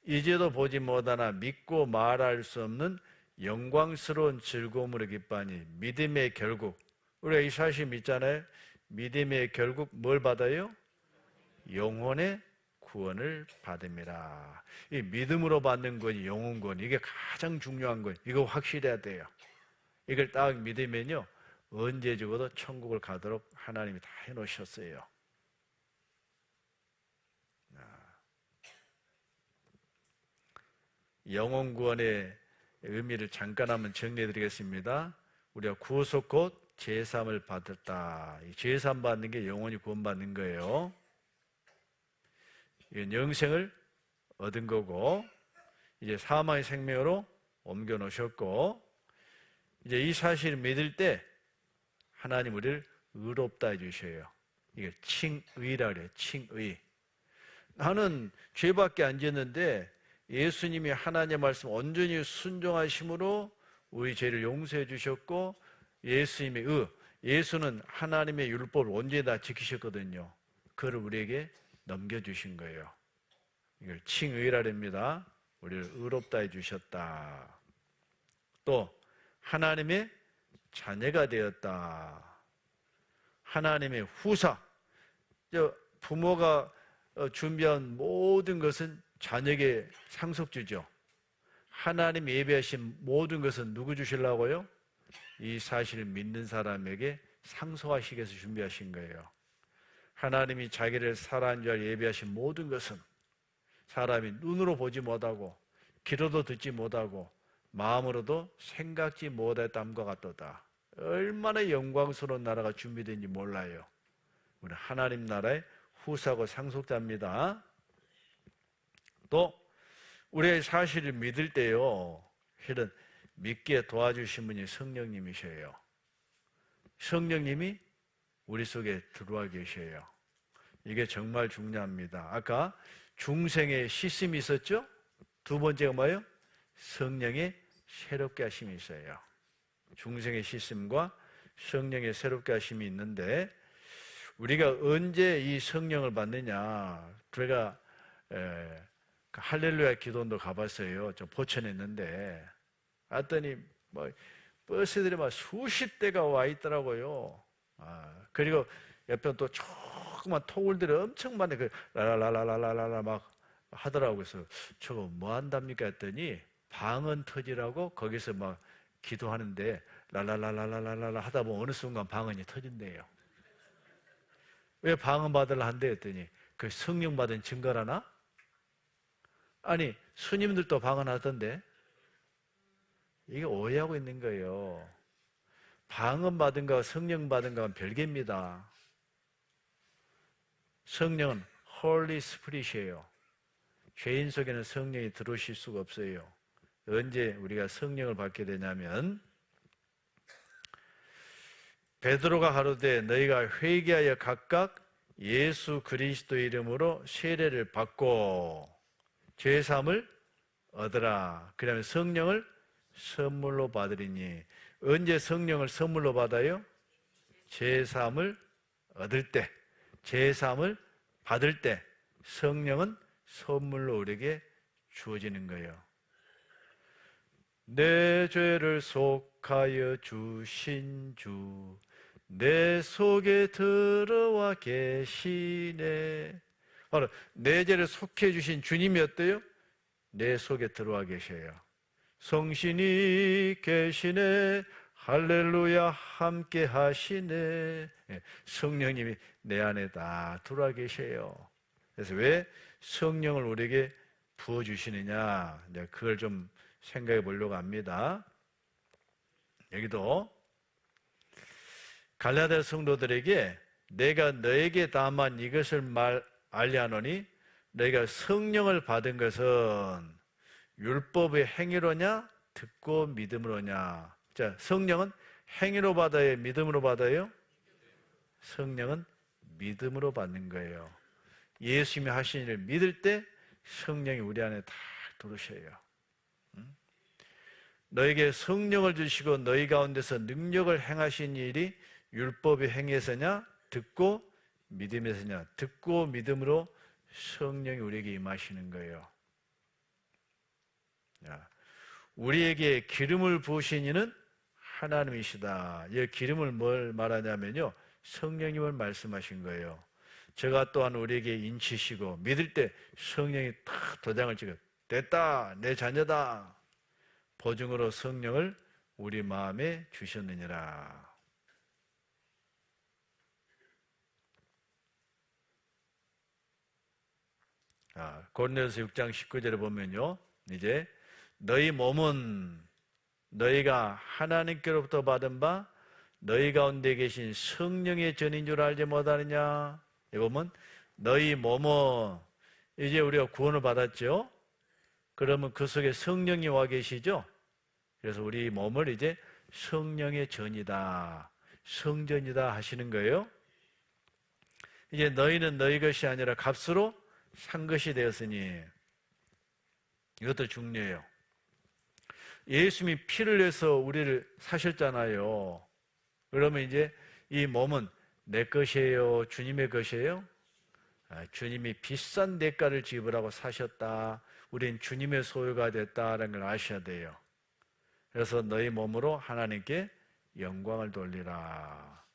A: 이제도 보지 못하나 믿고 말할 수 없는 영광스러운 즐거움으로 기뻐하니 믿음의 결국, 우리가 이 사실 믿잖아요. 믿음의 결국 뭘 받아요? 영혼의 구원을 받음이라. 이 믿음으로 받는 건 영혼 구원, 이게 가장 중요한 거예요. 이거 확실해야 돼요. 이걸 딱 믿으면요, 언제 죽어도 천국을 가도록 하나님이 다 해놓으셨어요. 영혼 구원의 의미를 잠깐 한번 정리해 드리겠습니다. 우리가 구속 곧 제삼을 받았다. 이 제삼 받는 게 영혼이 구원받는 거예요. 이건 영생을 얻은 거고, 이제 사망의 생명으로 옮겨 놓으셨고, 이제 이 사실을 믿을 때 하나님 우리를 의롭다 해주셔요. 이게 칭의라 그래요. 칭의. 나는 죄밖에 안 지었는데 예수님이 하나님의 말씀 온전히 순종하심으로 우리 죄를 용서해 주셨고, 예수님의 예수는 하나님의 율법을 온전히 다 지키셨거든요. 그걸 우리에게 넘겨주신 거예요. 이걸 칭의라 합니다. 우리를 의롭다 해주셨다. 또 하나님의 자녀가 되었다. 하나님의 후사. 부모가 준비한 모든 것은 자녀에게 상속주죠. 하나님 예배하신 모든 것은 누구 주시려고요? 이 사실을 믿는 사람에게 상속하시기 위해서 준비하신 거예요. 하나님이 자기를 사랑하는 줄 예배하신 모든 것은 사람이 눈으로 보지 못하고 귀로도 듣지 못하고 마음으로도 생각지 못했담과 같도다. 얼마나 영광스러운 나라가 준비된지 몰라요. 우리 하나님 나라의 후사고 상속자입니다. 또 우리의 사실을 믿을 때요, 실은 믿게 도와주신 분이 성령님이셔요. 성령님이 우리 속에 들어와 계셔요. 이게 정말 중요합니다. 아까 중생의 시스템이 있었죠? 두 번째가 뭐예요? 성령의 새롭게 하심이 있어요. 중생의 시스템과 성령의 새롭게 하심이 있는데, 우리가 언제 이 성령을 받느냐? 제가 할렐루야 기도원도 가봤어요. 저 포천했는데, 왔더니 뭐 버스들이 막 수십 대가 와 있더라고요. 그리고 옆에 또 조그만 토굴들이 엄청 많네. 그 라라라라라라라 막 하더라고요. 그래서 저거 뭐 한답니까 했더니 방언 터지라고 거기서 막 기도하는데 라라라라라라라 하다 보면 어느 순간 방언이 터진대요. 왜 방언 받으려 한대 했더니 그 성령 받은 증거라나? 아니 스님들도 방언하던데. 이게 오해하고 있는 거예요. 방언 받은 거와 성령 받은 거는 별개입니다. 성령은 Holy Spirit이에요. 죄인 속에는 성령이 들어오실 수가 없어요. 언제 우리가 성령을 받게 되냐면, 베드로가 가로되 너희가 회개하여 각각 예수 그리스도 이름으로 세례를 받고 죄사함을 얻으라. 그러면 성령을 선물로 받으리니. 언제 성령을 선물로 받아요? 죄사함을 얻을 때, 죄사함을 받을 때 성령은 선물로 우리에게 주어지는 거예요. 내 죄를 속하여 주신 주 내 속에 들어와 계시네. 바로 내 죄를 속해 주신 주님이 어때요? 내 속에 들어와 계셔요. 성신이 계시네. 할렐루야 함께 하시네. 성령님이 내 안에 다 들어와 계셔요. 그래서 왜 성령을 우리에게 부어주시느냐, 내가 그걸 좀 생각해 보려고 합니다. 여기도 갈라디아 성도들에게 내가 너에게 다만 이것을 알리하노니 너희가 성령을 받은 것은 율법의 행위로냐 듣고 믿음으로냐. 자, 성령은 행위로 받아요, 믿음으로 받아요? 성령은 믿음으로 받는 거예요. 예수님이 하신 일을 믿을 때 성령이 우리 안에 다 들어오셔요. 너에게 성령을 주시고 너희 가운데서 능력을 행하신 일이 율법의 행위에서냐 듣고 믿음에서냐. 듣고 믿음으로 성령이 우리에게 임하시는 거예요. 우리에게 기름을 부으신 이는 하나님이시다. 이 기름을 뭘 말하냐면요, 성령님을 말씀하신 거예요. 저가 또한 우리에게 인치시고 믿을 때 성령이 탁 도장을 찍어 됐다, 내 자녀다. 보증으로 성령을 우리 마음에 주셨느니라. 고린도서 6장 19절에 보면요, 이제 너희 몸은 너희가 하나님께로부터 받은 바 너희 가운데 계신 성령의 전인 줄 알지 못하느냐. 이 보면 너희 몸은, 이제 우리가 구원을 받았죠. 그러면 그 속에 성령이 와 계시죠. 그래서 우리 몸을 이제 성령의 전이다, 성전이다 하시는 거예요. 이제 너희는 너희 것이 아니라 값으로 산 것이 되었으니, 이것도 중요해요. 예수님이 피를 내서 우리를 사셨잖아요. 그러면 이제 이 몸은 내 것이에요, 주님의 것이에요? 주님이 비싼 대가를 지불하고 사셨다. 우린 주님의 소유가 됐다는 걸 아셔야 돼요. 그래서 너희 몸으로 하나님께 영광을 돌리라.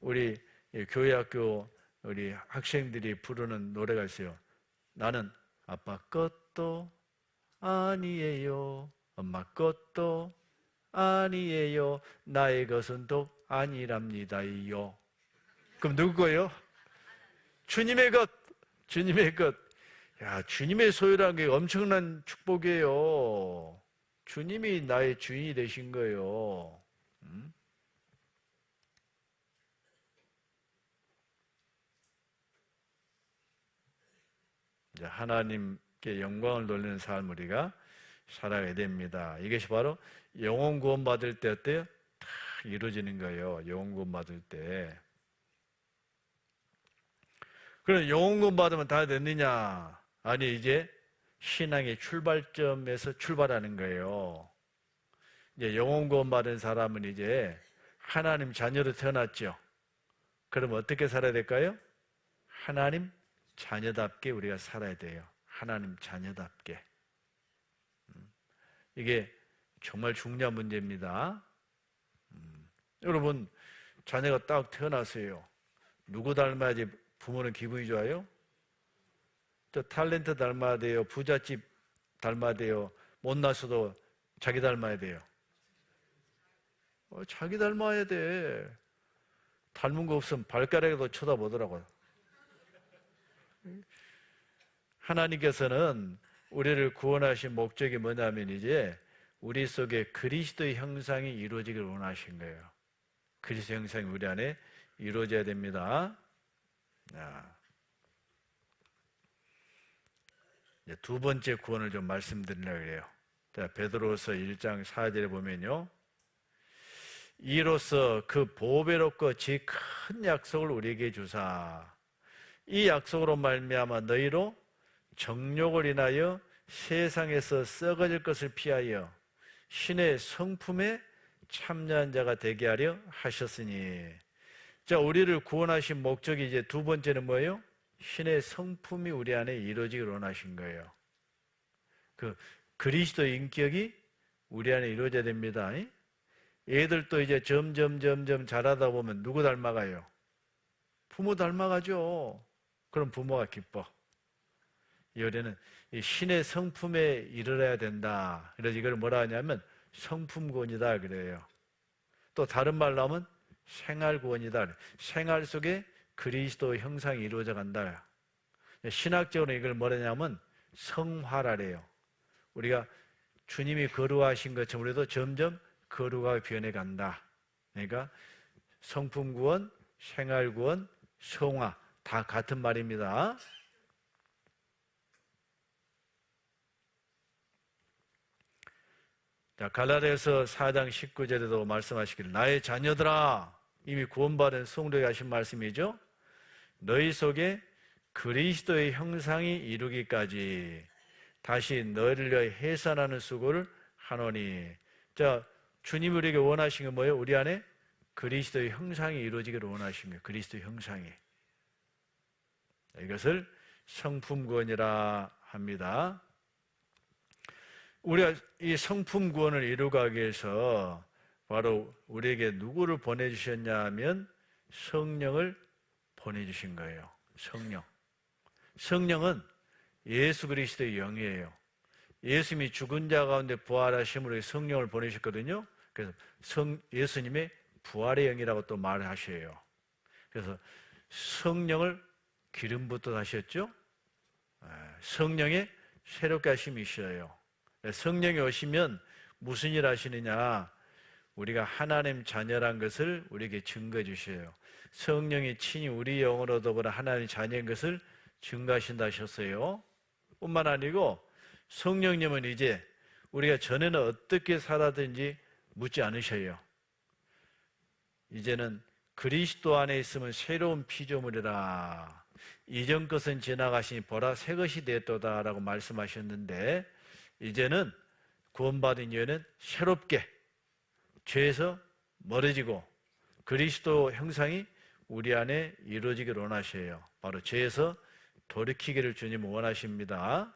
A: 우리 교회학교 우리 학생들이 부르는 노래가 있어요. 나는 아빠 것도 아니에요, 엄마 것도 아니에요, 나의 것은 또 아니랍니다요. 그럼 누구 거예요? 주님의 것, 주님의 것. 야, 주님의 소유라는 게 엄청난 축복이에요. 주님이 나의 주인이 되신 거예요. 이제 하나님께 영광을 돌리는 삶을 우리가 살아가야 됩니다. 이것이 바로 영혼 구원 받을 때 어때요? 다 이루어지는 거예요. 영혼 구원 받을 때. 그럼 영혼구원 받으면 다 됐느냐? 아니, 이제 신앙의 출발점에서 출발하는 거예요. 이제 영혼구원 받은 사람은 이제 하나님 자녀로 태어났죠. 그럼 어떻게 살아야 될까요? 하나님 자녀답게 우리가 살아야 돼요. 하나님 자녀답게. 이게 정말 중요한 문제입니다. 여러분, 자녀가 딱 태어났어요. 누구 닮아야지 부모는 기분이 좋아요? 또 탤런트 닮아야 돼요? 부잣집 닮아야 돼요? 못났어도 자기 닮아야 돼요? 자기 닮아야 돼. 닮은 거 없으면 발가락에도 쳐다보더라고요. 하나님께서는 우리를 구원하신 목적이 뭐냐면 이제 우리 속에 그리스도의 형상이 이루어지기를 원하신 거예요. 그리스도 형상이 우리 안에 이루어져야 됩니다. 이제 두 번째 구원을 좀 말씀드리려고 해요. 베드로서 1장 4절에 보면요. 이로써 그 보배롭고 지 큰 약속을 우리에게 주사 이 약속으로 말미암아 너희로 정욕을 인하여 세상에서 썩어질 것을 피하여 신의 성품에 참여한 자가 되게 하려 하셨으니. 자, 우리를 구원하신 목적이 이제 두 번째는 뭐예요? 신의 성품이 우리 안에 이루어지기를 원하신 거예요. 그 그리스도의 인격이 우리 안에 이루어져야 됩니다. 애들도 이제 점점 자라다 보면 누구 닮아가요? 부모 닮아가죠. 그럼 부모가 기뻐. 이 요리는 신의 성품에 이르러야 된다. 그래서 이걸 뭐라 하냐면 성품구원이다 그래요. 또 다른 말로 하면 생활구원이다. 생활 속에 그리스도 형상이 이루어져 간다. 신학적으로 이걸 뭐라냐면 성화라래요. 우리가 주님이 거룩하신 것처럼 우리도 점점 거룩하게 변해 간다. 그러니까 성품구원, 생활구원, 성화 다 같은 말입니다. 자, 갈라디아서 4장 19절에도 말씀하시기를 나의 자녀들아, 이미 구원받은 성도에게 하신 말씀이죠. 너희 속에 그리스도의 형상이 이루기까지 다시 너희를 위하여 해산하는 수고를 하노니. 자, 주님이 우리에게 원하신 건 뭐예요? 우리 안에 그리스도의 형상이 이루어지기를 원하신 거예요. 그리스도의 형상이. 이것을 성품구원이라 합니다. 우리가 이 성품구원을 이루기 위해서 바로 우리에게 누구를 보내주셨냐 하면 성령을 보내주신 거예요. 성령. 성령은 예수 그리스도의 영이에요. 예수님이 죽은 자 가운데 부활하심으로 성령을 보내셨거든요. 그래서 예수님의 부활의 영이라고 또 말을 하셔요. 그래서 성령을 기름 붓듯 하셨죠. 성령의 새롭게 하심이 있어요. 성령이 오시면 무슨 일 하시느냐? 우리가 하나님 자녀란 것을 우리에게 증거해 주셔요. 성령이 친히 우리 영으로 더불어 하나님 자녀인 것을 증거하신다 하셨어요. 뿐만 아니고 성령님은 이제 우리가 전에는 어떻게 살았든지 묻지 않으셔요. 이제는 그리스도 안에 있으면 새로운 피조물이라. 이전 것은 지나가시니 보라 새 것이 되었도다 라고 말씀하셨는데 이제는 구원받은 이후에는 새롭게 죄에서 멀어지고 그리스도 형상이 우리 안에 이루어지기를 원하셔요. 바로 죄에서 돌이키기를 주님은 원하십니다.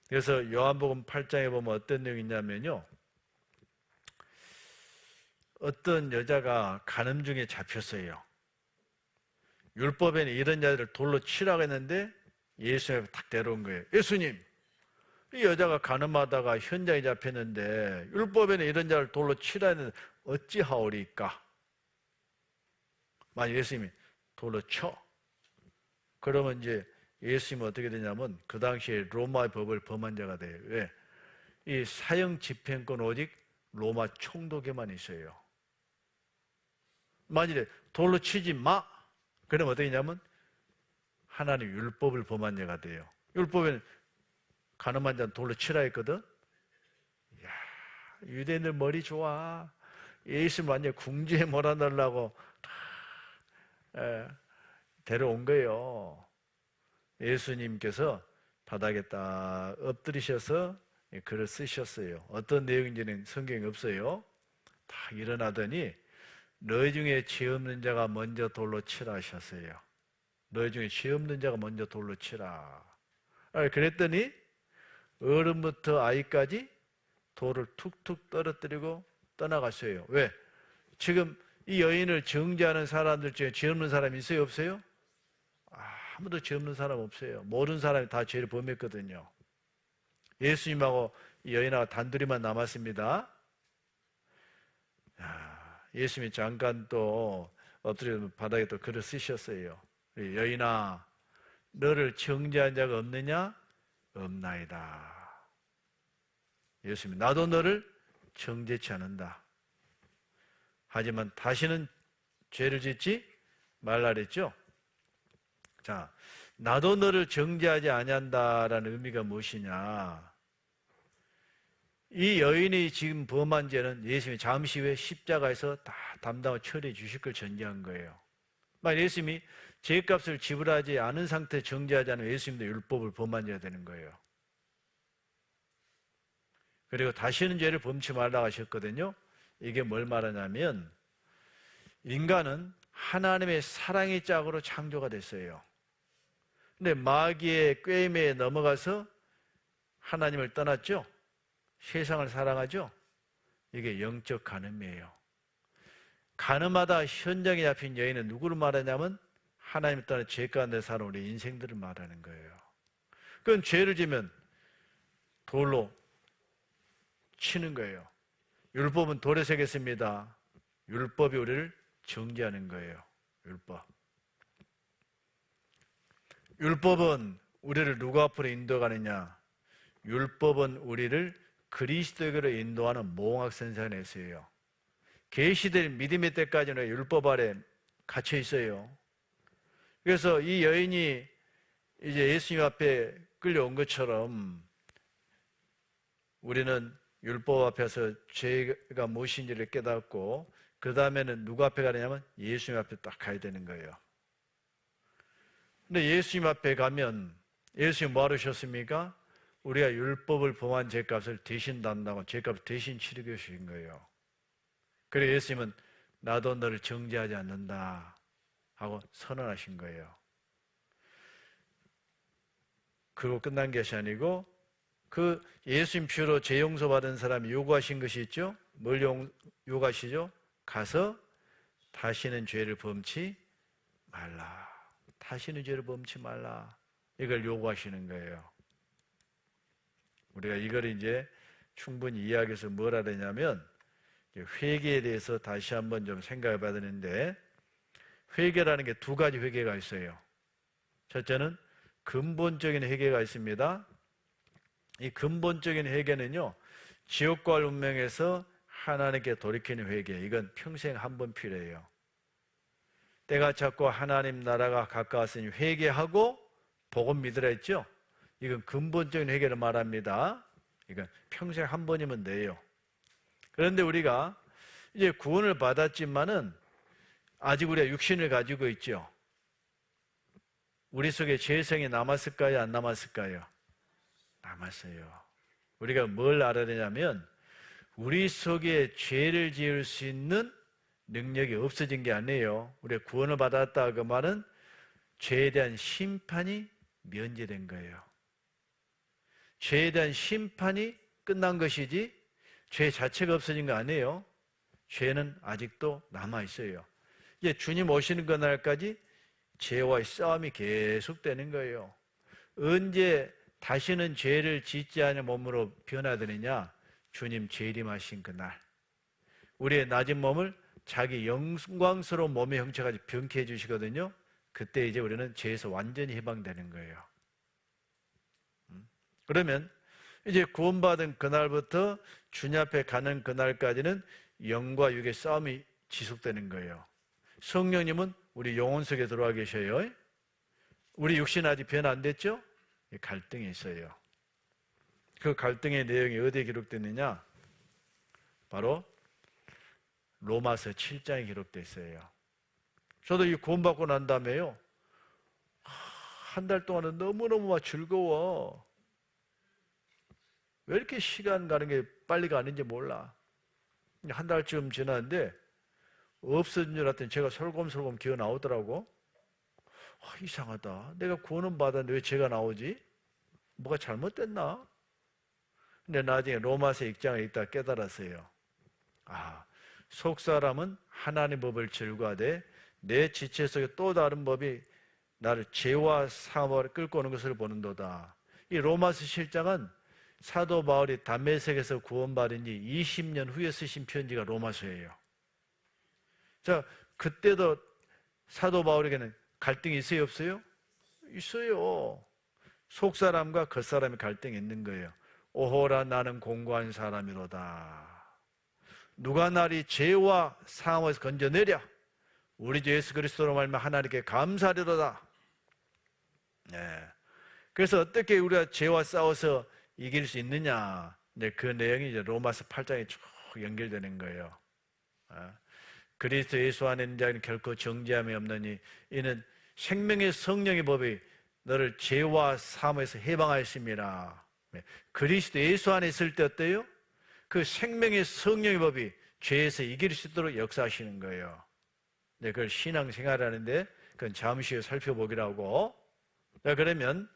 A: 그래서 요한복음 8장에 보면 어떤 내용이 있냐면요. 어떤 여자가 간음 중에 잡혔어요. 율법에는 이런 자들을 돌로 치라고 했는데 예수님이 딱 데려온 거예요. 예수님, 이 여자가 간음하다가 현장에 잡혔는데 율법에는 이런 자를 돌로 치라 했는데 어찌하오리까? 만약 예수님이 돌로 쳐. 그러면 이제 예수님은 어떻게 되냐면 그 당시에 로마의 법을 범한 자가 돼요. 왜? 이 사형 집행권 오직 로마 총독에만 있어요. 만일에 돌로 치지 마. 그러면 어떻게 되냐면 하나님 율법을 범한 자가 돼요. 율법에는 간음한 자는 돌로 치라 했거든. 이야, 유대인들 머리 좋아. 예수님 완전 궁지에 몰아넣으려고 데려온 거예요. 예수님께서 바닥에 딱 엎드리셔서 글을 쓰셨어요. 어떤 내용인지는 성경에 없어요. 딱 일어나더니 너희 중에 죄 없는 자가 먼저 돌로 치라 하셨어요. 너희 중에 죄 없는 자가 먼저 돌로 치라. 그랬더니 어른부터 아이까지 돌을 툭툭 떨어뜨리고 떠나갔어요. 왜? 지금 이 여인을 정죄하는 사람들 중에 죄 없는 사람이 있어요? 없어요? 아무도 죄 없는 사람 없어요. 모든 사람이 다 죄를 범했거든요. 예수님하고 이 여인하고 단둘이만 남았습니다. 예수님이 잠깐 또 엎드려 바닥에 또 글을 쓰셨어요. 여인아, 너를 정죄한 자가 없느냐? 없나이다. 예수님이 나도 너를 정죄치 않는다. 하지만 다시는 죄를 짓지 말라 그랬죠? 자, 나도 너를 정죄하지 아니한다라는 의미가 무엇이냐? 이 여인이 지금 범한 죄는 예수님이 잠시 후에 십자가에서 다 담당하고 처리해 주실 걸 전제한 거예요. 만약 예수님이 죄값을 지불하지 않은 상태에 정죄하지 않으면 예수님도 율법을 범한 자가 되는 거예요. 그리고 다시는 죄를 범치 말라고 하셨거든요. 이게 뭘 말하냐면 인간은 하나님의 사랑의 짝으로 창조가 됐어요. 근데 마귀의 꾀임에 넘어가서 하나님을 떠났죠. 세상을 사랑하죠. 이게 영적 간음이에요. 간음하다 현장에 잡힌 여인은 누구를 말하냐면 하나님을 떠나 죄 가운데 사는 우리 인생들을 말하는 거예요. 그건 죄를 지면 돌로 치는 거예요. 율법은 돌에 새겼습니다. 율법이 우리를 정죄하는 거예요. 율법은 우리를 누구 앞으로 인도가느냐? 율법은 우리를 그리스도에게로 인도하는 몽학선상에서예요. 계시될 믿음의 때까지는 율법 아래 갇혀 있어요. 그래서 이 여인이 이제 예수님 앞에 끌려온 것처럼 우리는 율법 앞에서 죄가 무엇인지를 깨닫고 그 다음에는 누구 앞에 가느냐면 예수님 앞에 딱 가야 되는 거예요. 근데 예수님 앞에 가면 예수님 뭐 하셨습니까? 우리가 율법을 범한 죄값을 대신 담당하고 죄값을 대신 치르게 하신 거예요. 그래서 예수님은 나도 너를 정죄하지 않는다 하고 선언하신 거예요. 그리고 끝난 것이 아니고 그 예수님 피로 죄 용서 받은 사람이 요구하신 것이 있죠? 뭘 요구하시죠? 가서 다시는 죄를 범치 말라. 다시는 죄를 범치 말라. 이걸 요구하시는 거예요. 우리가 이걸 이제 충분히 이야기해서 뭘 하려냐면 회개에 대해서 다시 한번 좀 생각해 봐야 되는데 회개라는 게 두 가지 회개가 있어요. 첫째는 근본적인 회개가 있습니다. 이 근본적인 회개는요, 지옥과 운명에서 하나님께 돌이키는 회개. 이건 평생 한 번 필요해요. 때가 찼고 하나님 나라가 가까웠으니 회개하고 복음 믿으라 했죠? 이건 근본적인 회개를 말합니다. 이건 평생 한 번이면 돼요. 그런데 우리가 이제 구원을 받았지만은 아직 우리가 육신을 가지고 있죠. 우리 속에 죄성이 남았을까요? 안 남았을까요? 남았어요. 우리가 뭘 알아야 되냐면 우리 속에 죄를 지을 수 있는 능력이 없어진 게 아니에요. 우리가 구원을 받았다 그 말은 죄에 대한 심판이 면제된 거예요. 죄에 대한 심판이 끝난 것이지 죄 자체가 없어진 거 아니에요. 죄는 아직도 남아있어요. 이제 주님 오시는 그날까지 죄와의 싸움이 계속되는 거예요. 언제 다시는 죄를 짓지 않은 몸으로 변화되느냐? 주님 재림하신 그날. 우리의 낮은 몸을 자기 영광스러운 몸의 형체까지 변케 해주시거든요. 그때 이제 우리는 죄에서 완전히 해방되는 거예요. 그러면 이제 구원받은 그날부터 주님 앞에 가는 그날까지는 영과 육의 싸움이 지속되는 거예요. 성령님은 우리 영혼 속에 들어와 계셔요. 우리 육신 아직 변화 안 됐죠? 갈등이 있어요. 그 갈등의 내용이 어디에 기록됐느냐? 바로 로마서 7장에 기록되어 있어요. 저도 이 구원받고 난 다음에요, 한 달 동안은 너무너무 막 즐거워. 왜 이렇게 시간 가는 게 빨리 가는지 몰라. 한 달쯤 지났는데 없어진 줄 알았더니 제가 솔곰솔곰 기어 나오더라고. 이상하다. 내가 구원은 받았는데 왜 제가 나오지? 뭐가 잘못됐나? 근데 나중에 로마서 6장에 있다 깨달았어요. 속 사람은 하나님 법을 즐거워하되 내 지체 속에 또 다른 법이 나를 죄와 사망을 끌고 오는 것을 보는도다. 이 로마서 7장은 사도 바울이 담메색에서 구원받은 지 20년 후에 쓰신 편지가 로마서예요. 자, 그때도 사도 바울에게는 갈등이 있어요, 없어요? 있어요. 속 사람과 겉 사람의 갈등이 있는 거예요. 오호라 나는 공고한 사람이로다. 누가 나를 죄와 사망에서 건져내랴. 우리 주 예수 그리스도로 말미암아 하나님께 감사하리로다. 네. 그래서 어떻게 우리가 죄와 싸워서 이길 수 있느냐? 네, 그 내용이 이제 로마서 8장에 쭉 연결되는 거예요. 그리스도 예수 안에 있는 자는 결코 정죄함이 없느니 이는 생명의 성령의 법이 너를 죄와 사망에서 해방하였습니다. 네. 그리스도 예수 안에 있을 때 어때요? 그 생명의 성령의 법이 죄에서 이길 수 있도록 역사하시는 거예요. 네, 그걸 신앙생활하는데 그건 잠시 후에 살펴보기로 하고. 자, 그러면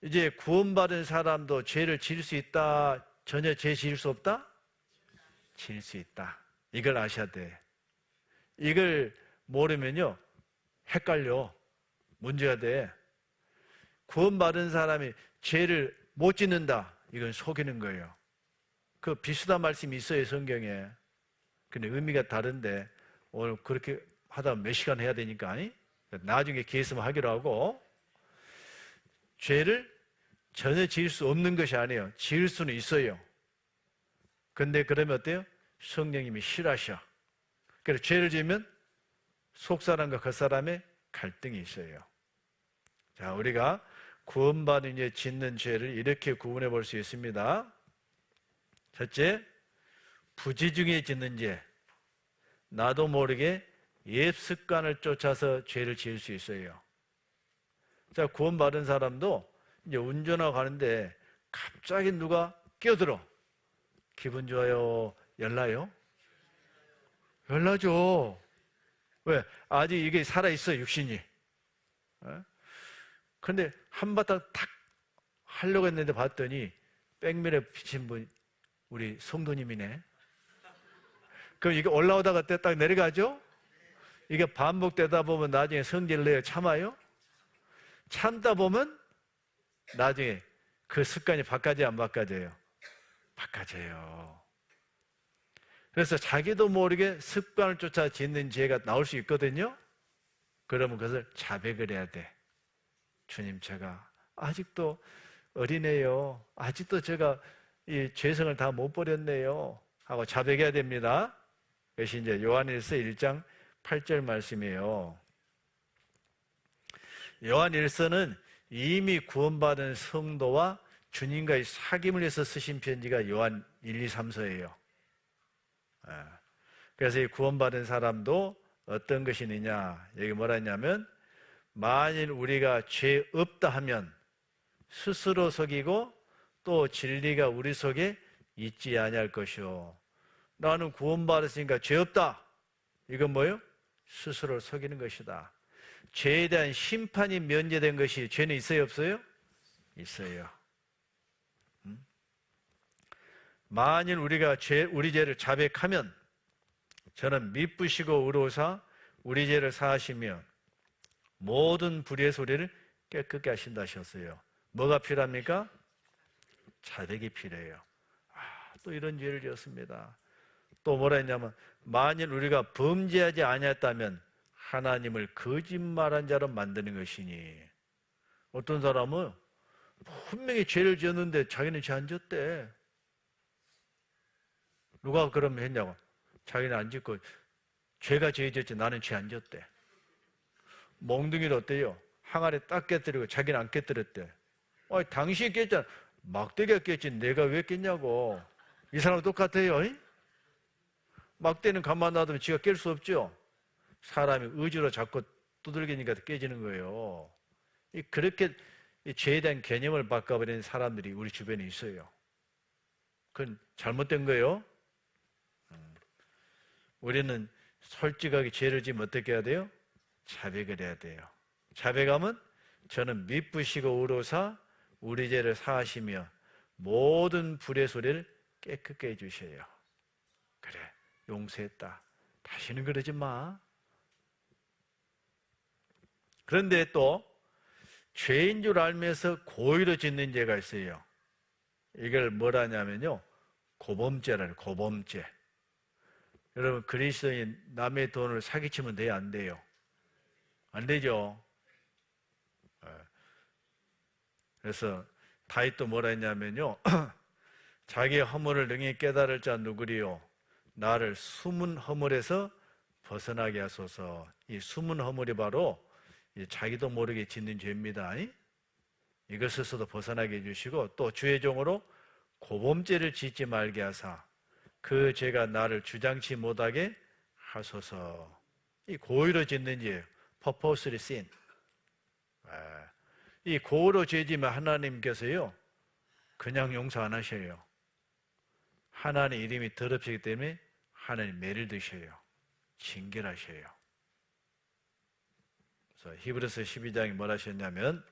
A: 이제 구원받은 사람도 죄를 지을 수 있다? 전혀 죄 지을 수 없다? 지을 수 있다. 이걸 아셔야 돼. 이걸 모르면요 헷갈려. 문제가 돼. 구원받은 사람이 죄를 못 짓는다. 이건 속이는 거예요. 그 비슷한 말씀이 있어요, 성경에. 근데 의미가 다른데 오늘 그렇게 하다 몇 시간 해야 되니까 나중에 기회 있으면 하기로 하고. 죄를 전혀 지을 수 없는 것이 아니에요. 지을 수는 있어요. 근데 그러면 어때요? 성령님이 싫어하셔. 그래서 죄를 지으면 속사람과 겉사람의 갈등이 있어요. 자, 우리가 구원받은 이에 짓는 죄를 이렇게 구분해 볼 수 있습니다. 첫째, 부지중에 짓는 죄. 나도 모르게 옛 습관을 쫓아서 죄를 지을 수 있어요. 자, 구원받은 사람도 이제 운전하고 가는데 갑자기 누가 끼어들어. 기분 좋아요? 열나요? 열나죠. 왜? 아직 이게 살아있어요, 육신이. 근데 한바탕 탁 하려고 했는데 봤더니 백미러 비친 분 우리 성도님이네. 그럼 이게 올라오다가 딱 내려가죠? 이게 반복되다 보면 나중에 성질을 내요. 참아요? 참다 보면 나중에 그 습관이 바꿔져요, 안 바꿔져요? 바꿔져요. 그래서 자기도 모르게 습관을 쫓아 짓는 죄가 나올 수 있거든요. 그러면 그것을 자백을 해야 돼. 주님, 제가 아직도 어리네요. 아직도 제가 이 죄성을 다 못 버렸네요. 하고 자백해야 됩니다. 그것이 이제 요한일서 1장 8절 말씀이에요. 요한일서는 이미 구원받은 성도와 주님과의 사귐을 위해서 쓰신 편지가 요한 1, 2, 3서예요. 그래서 이 구원받은 사람도 어떤 것이 있느냐, 여기 뭐라 했냐면 만일 우리가 죄 없다 하면 스스로 속이고 또 진리가 우리 속에 있지 아니할 것이요. 나는 구원받았으니까 죄 없다. 이건 뭐예요? 스스로를 속이는 것이다. 죄에 대한 심판이 면제된 것이 죄는 있어요, 없어요? 있어요. 만일 우리가 우리 죄를 자백하면 저는 미쁘시고 의로우사 우리 죄를 사하시며 모든 불의에서 우리를 깨끗게 하신다 하셨어요. 뭐가 필요합니까? 자백이 필요해요. 또 이런 죄를 지었습니다. 또 뭐라 했냐면 만일 우리가 범죄하지 아니했다면 하나님을 거짓말한 자로 만드는 것이니. 어떤 사람은 분명히 죄를 지었는데 자기는 죄 안 지었대. 누가 그럼 했냐고. 자기는 안 짓고 죄가 죄 지었지 나는 죄 안 지었대. 몽둥이도 어때요? 항아리 딱 깨뜨리고 자기는 안 깨뜨렸대. 당신이 깼잖아. 막대기가 깼지 내가 왜 깼냐고. 이 사람은 똑같아요. 막대는 가만 놔두면 지가 깰 수 없죠. 사람이 의지로 자꾸 두들기니까 깨지는 거예요. 그렇게 죄에 대한 개념을 바꿔버리는 사람들이 우리 주변에 있어요. 그건 잘못된 거예요. 우리는 솔직하게 죄를 지으면 어떻게 해야 돼요? 자백을 해야 돼요. 자백하면 저는 미쁘시고 의로사 우리 죄를 사하시며 모든 불의 소리를 깨끗게 해주셔요. 그래, 용서했다. 다시는 그러지 마. 그런데 또 죄인 줄 알면서 고의로 짓는 죄가 있어요. 이걸 뭐라냐면요, 고범죄라는 고범죄. 여러분, 그리스도인 남의 돈을 사기치면 돼요, 안 돼요? 안 되죠. 그래서 다윗도 뭐라 했냐면요, 자기의 허물을 능히 깨달을 자 누구리요? 나를 숨은 허물에서 벗어나게 하소서. 이 숨은 허물이 바로 자기도 모르게 짓는 죄입니다. 이것에서도 벗어나게 해주시고, 또 주의 종으로 고범죄를 짓지 말게 하사 그 죄가 나를 주장치 못하게 하소서. 이 고의로 짓는 죄예요. purposely sin. 이 고의로 죄지면 하나님께서요, 그냥 용서 안 하셔요. 하나님 이름이 더럽히기 때문에 하나님 매를 드셔요. 징계를 하셔요. 그래서 히브리서 12장에 뭐라 하셨냐면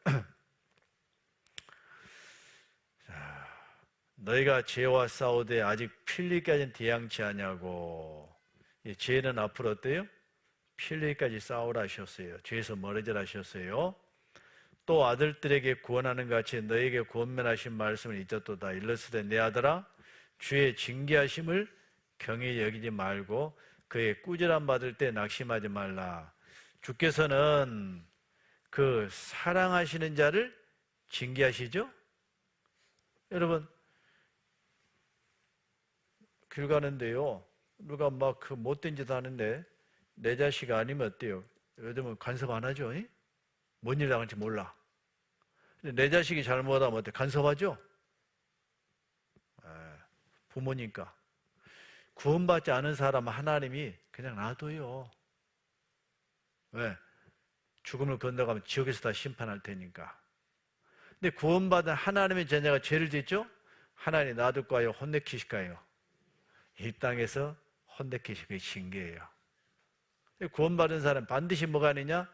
A: 너희가 죄와 싸우되 아직 필리까지는 대항치 아니하고, 이 죄는 앞으로 어때요? 필리까지 싸우라 하셨어요. 죄에서 멀어지라 하셨어요. 또 아들들에게 구원하는 같이 너에게 권면하신 말씀을 잊었도다. 일러스되 내 아들아 주의 징계하심을 경히 여기지 말고 그의 꾸지람 받을 때 낙심하지 말라. 주께서는 그 사랑하시는 자를 징계하시죠? 여러분, 길 가는데요, 누가 막 그 못된 짓 하는데 내 자식 아니면 어때요? 요즘은 간섭 안 하죠? 뭔 일 당할지 몰라. 근데 내 자식이 잘못하면 어때? 간섭하죠? 부모니까. 구원받지 않은 사람은 하나님이 그냥 놔둬요. 왜? 죽음을 건너가면 지옥에서 다 심판할 테니까. 근데 구원받은 하나님의 자녀가 죄를 짓죠? 하나님이 놔둘까요? 혼내키실까요? 이 땅에서 혼내키시고 징계예요. 구원받은 사람 반드시 뭐가 아니냐?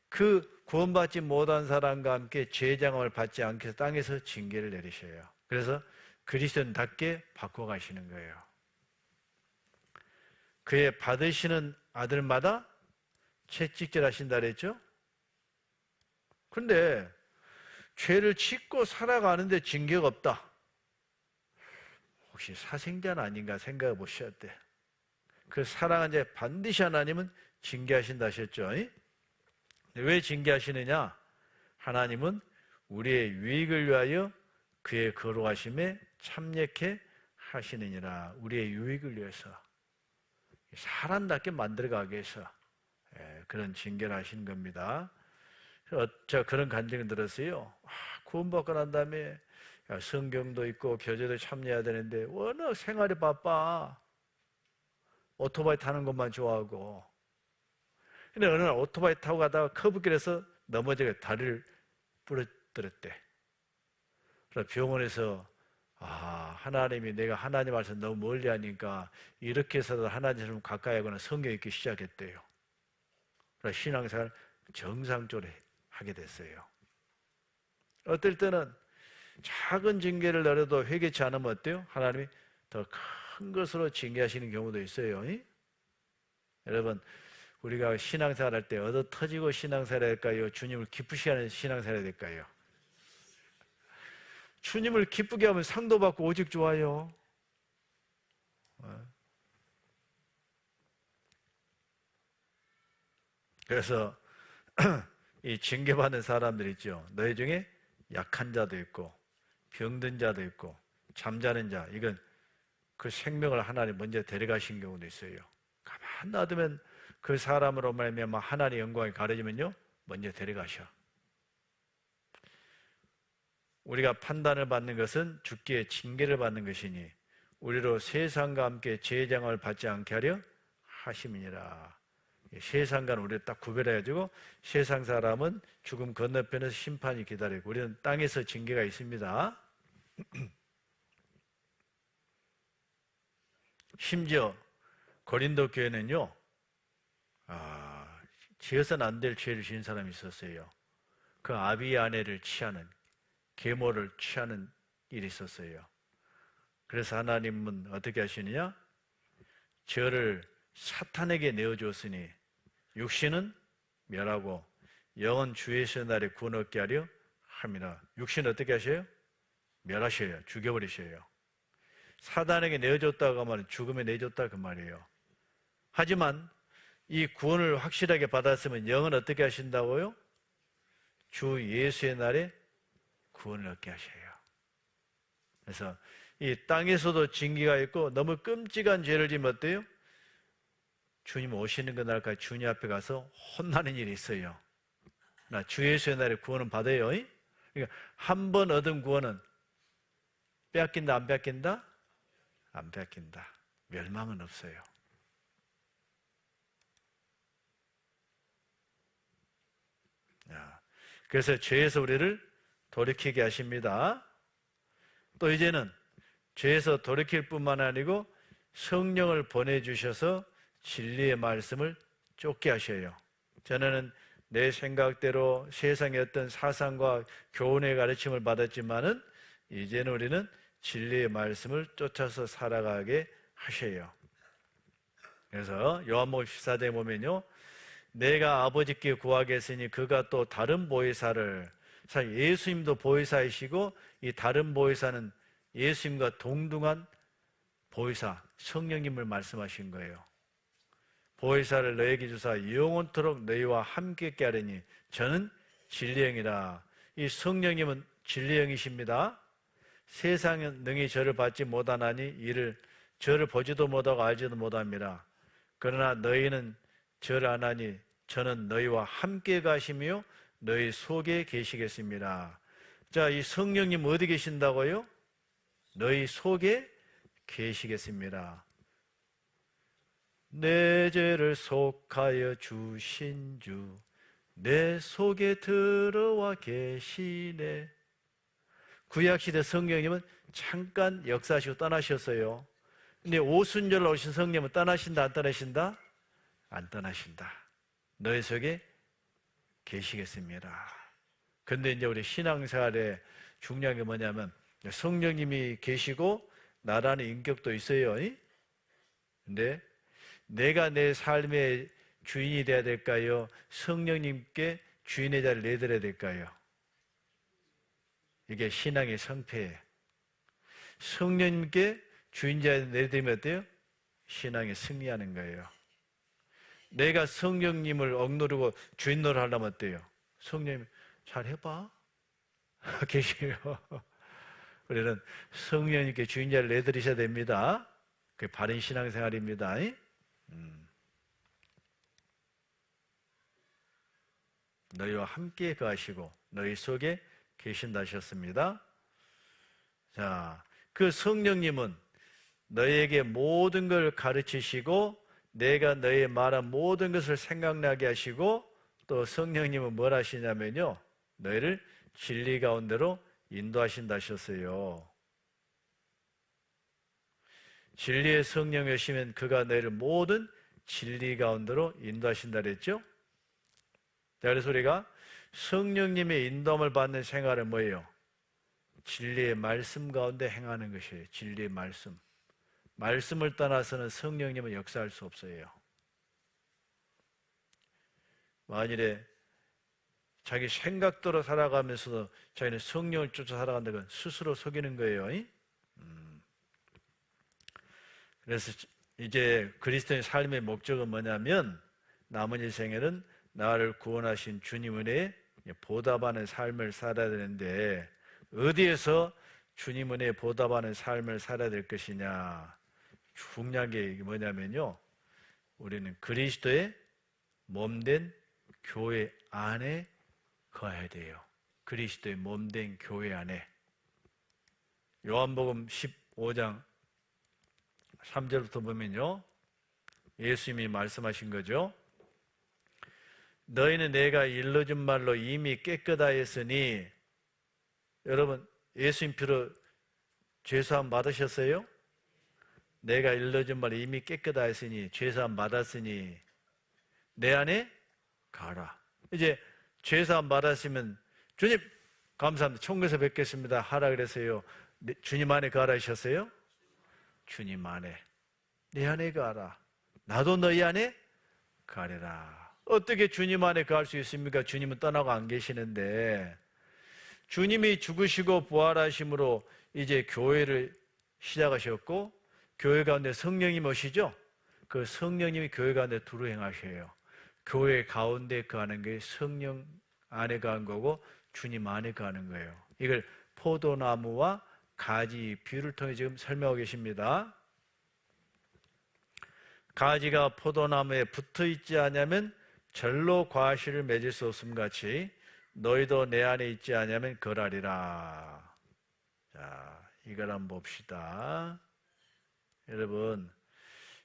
A: 그 구원받지 못한 사람과 함께 죄장을 받지 않게 해서 땅에서 징계를 내리셔요. 그래서 그리스도인답게 바꿔가시는 거예요. 그의 받으시는 아들마다 채찍질 하신다 그랬죠? 그런데 죄를 짓고 살아가는데 징계가 없다. 혹시 사생자는 아닌가 생각해 보셔야 돼. 그 사랑한 자 반드시 하나님은 징계하신다 하셨죠? 왜 징계하시느냐? 하나님은 우리의 유익을 위하여 그의 거룩하심에 참여케 하시느니라. 우리의 유익을 위해서, 사람답게 만들어가기 위해서 그런 징계를 하신 겁니다. 제가 그런 간증을 들었어요. 구원받고 난 다음에 성경도 있고 교제도 참여해야 되는데 워낙 생활이 바빠. 오토바이 타는 것만 좋아하고. 근데 어느 날 오토바이 타고 가다가 커브길에서 넘어져서 다리를 부러뜨렸대. 그래서 병원에서 하나님이 내가 하나님 앞에서 너무 멀리 하니까 이렇게 해서도 하나님 좀 가까이 하거나 성경 읽기 시작했대요. 그래서 신앙생활 정상적으로 하게 됐어요. 어떨 때는 작은 징계를 내려도 회개치 않으면 어때요? 하나님이 더 큰 것으로 징계하시는 경우도 있어요. 여러분, 우리가 신앙생활 할 때 얻어 터지고 신앙생활 해야 될까요? 주님을 기쁘시게 하는 신앙생활 해야 될까요? 주님을 기쁘게 하면 상도 받고 오직 좋아요. 그래서 이 징계받는 사람들 있죠. 너희 중에 약한 자도 있고 병든 자도 있고 잠자는 자, 이건 그 생명을 하나님 먼저 데려가신 경우도 있어요. 가만 놔두면 그 사람으로 말미암아 하나님의 영광이 가려지면요, 먼저 데려가셔. 우리가 판단을 받는 것은 주께 징계를 받는 것이니 우리로 세상과 함께 죄장을 받지 않게 하려 하심이니라. 세상과는 우리를 딱 구별해가지고 세상 사람은 죽음 건너편에서 심판이 기다리고 우리는 땅에서 징계가 있습니다. 심지어 고린도 교회는요, 지어서는 안 될 죄를 지은 사람이 있었어요. 그 아비의 아내를 취하는, 계모를 취하는 일이 있었어요. 그래서 하나님은 어떻게 하시느냐? 저를 사탄에게 내어주었으니 육신은 멸하고 영은 주의 날에 구원 얻게 하려 함이라. 육신은 어떻게 하셔요? 멸하셔요. 죽여버리셔요. 사단에게 내어줬다고 하면 죽음에 내줬다 그 말이에요. 하지만 이 구원을 확실하게 받았으면 영은 어떻게 하신다고요? 주 예수의 날에 구원을 얻게 하셔요. 그래서 이 땅에서도 징계가 있고 너무 끔찍한 죄를 지면 어때요? 주님 오시는 그날까지 주님 앞에 가서 혼나는 일이 있어요. 나 주 예수의 날에 구원은 받아요. 그러니까 한 번 얻은 구원은 뺏긴다 안 뺏긴다? 안 뺏긴다. 멸망은 없어요. 그래서 죄에서 우리를 돌이키게 하십니다. 또 이제는 죄에서 돌이킬 뿐만 아니고 성령을 보내주셔서 진리의 말씀을 쫓게 하셔요. 전에는 내 생각대로 세상의 어떤 사상과 교훈의 가르침을 받았지만은 이제는 우리는 진리의 말씀을 쫓아서 살아가게 하셔요. 그래서 요한복음 14장에 보면요, 내가 아버지께 구하겠으니 그가 또 다른 보혜사를, 사실 예수님도 보혜사이시고 이 다른 보혜사는 예수님과 동등한 보혜사 성령님을 말씀하신 거예요. 보혜사를 너에게 주사 영원토록 너희와 함께 있게 하려니 저는 진리의 영이라. 이 성령님은 진리의 영이십니다. 세상은 능히 저를 받지 못하나니 이를 저를 보지도 못하고 알지도 못합니다. 그러나 너희는 저를 아나니 저는 너희와 함께 가시며 너희 속에 계시겠습니다. 자, 이 성령님 어디 계신다고요? 너희 속에 계시겠습니다. 내 죄를 속하여 주신 주 내 속에 들어와 계시네. 구약시대 성령님은 잠깐 역사하시고 떠나셨어요. 근데 오순절로 오신 성령님은 떠나신다 안 떠나신다? 안 떠나신다. 너희 속에 계시겠습니다. 근데 이제 우리 신앙생활에 중요한 게 뭐냐면 성령님이 계시고 나라는 인격도 있어요. 근데 내가 내 삶의 주인이 되어야 될까요? 성령님께 주인의 자리를 내드려야 될까요? 이게 신앙의 성패예요. 성령님께 주인 자리를 내드리면 어때요? 신앙에 승리하는 거예요. 내가 성령님을 억누르고 주인 노릇 하려면 어때요? 성령님 잘 해봐. 계시요. 우리는 성령님께 주인 자리를 내드리셔야 됩니다. 그게 바른 신앙생활입니다. 너희와 함께 거하시고 너희 속에 계신다 하셨습니다. 자, 그 성령님은 너희에게 모든 걸 가르치시고 내가 너희의 말한 모든 것을 생각나게 하시고 또 성령님은 뭘 하시냐면요, 너희를 진리 가운데로 인도하신다 하셨어요. 진리의 성령이 오시면 그가 너희를 모든 진리 가운데로 인도하신다 그랬죠? 자, 그래서 우리가 성령님의 인도함을 받는 생활은 뭐예요? 진리의 말씀 가운데 행하는 것이에요. 진리의 말씀. 말씀을 떠나서는 성령님은 역사할 수 없어요. 만일에 자기 생각대로 살아가면서도 자기는 성령을 쫓아 살아간다면 스스로 속이는 거예요. 그래서 이제 그리스도의 삶의 목적은 뭐냐면 남은 인생에는 나를 구원하신 주님 은혜에 보답하는 삶을 살아야 되는데 어디에서 주님 은혜에 보답하는 삶을 살아야 될 것이냐. 중요한 게 뭐냐면요, 우리는 그리스도의 몸된 교회 안에 거해야 돼요. 그리스도의 몸된 교회 안에. 요한복음 15장 3절부터 보면요, 예수님이 말씀하신 거죠. 너희는 내가 일러준 말로 이미 깨끗하였으니. 여러분, 예수님 피로 죄사함 받으셨어요? 내가 일러준 말로 이미 깨끗하였으니, 죄사함 받았으니 내 안에 가라. 이제 죄사함 받았으면 주님 감사합니다, 천국에서 뵙겠습니다 하라 그랬어요? 주님 안에 가라 하셨어요? 주님 안에, 내 안에 가라. 나도 너희 안에 가리라. 어떻게 주님 안에 갈 수 있습니까? 주님은 떠나고 안 계시는데. 주님이 죽으시고 부활하심으로 이제 교회를 시작하셨고, 교회 가운데 성령이 오시죠? 그 성령님이 교회 가운데 두루 행하셔요. 교회 가운데 가는 게 성령 안에 가는 거고 주님 안에 가는 거예요. 이걸 포도나무와 가지 비유를 통해 지금 설명하고 계십니다. 가지가 포도나무에 붙어 있지 않으면 절로 과실을 맺을 수 없음 같이 너희도 내 안에 있지 않으면 거라리라. 자, 이걸 한번 봅시다. 여러분,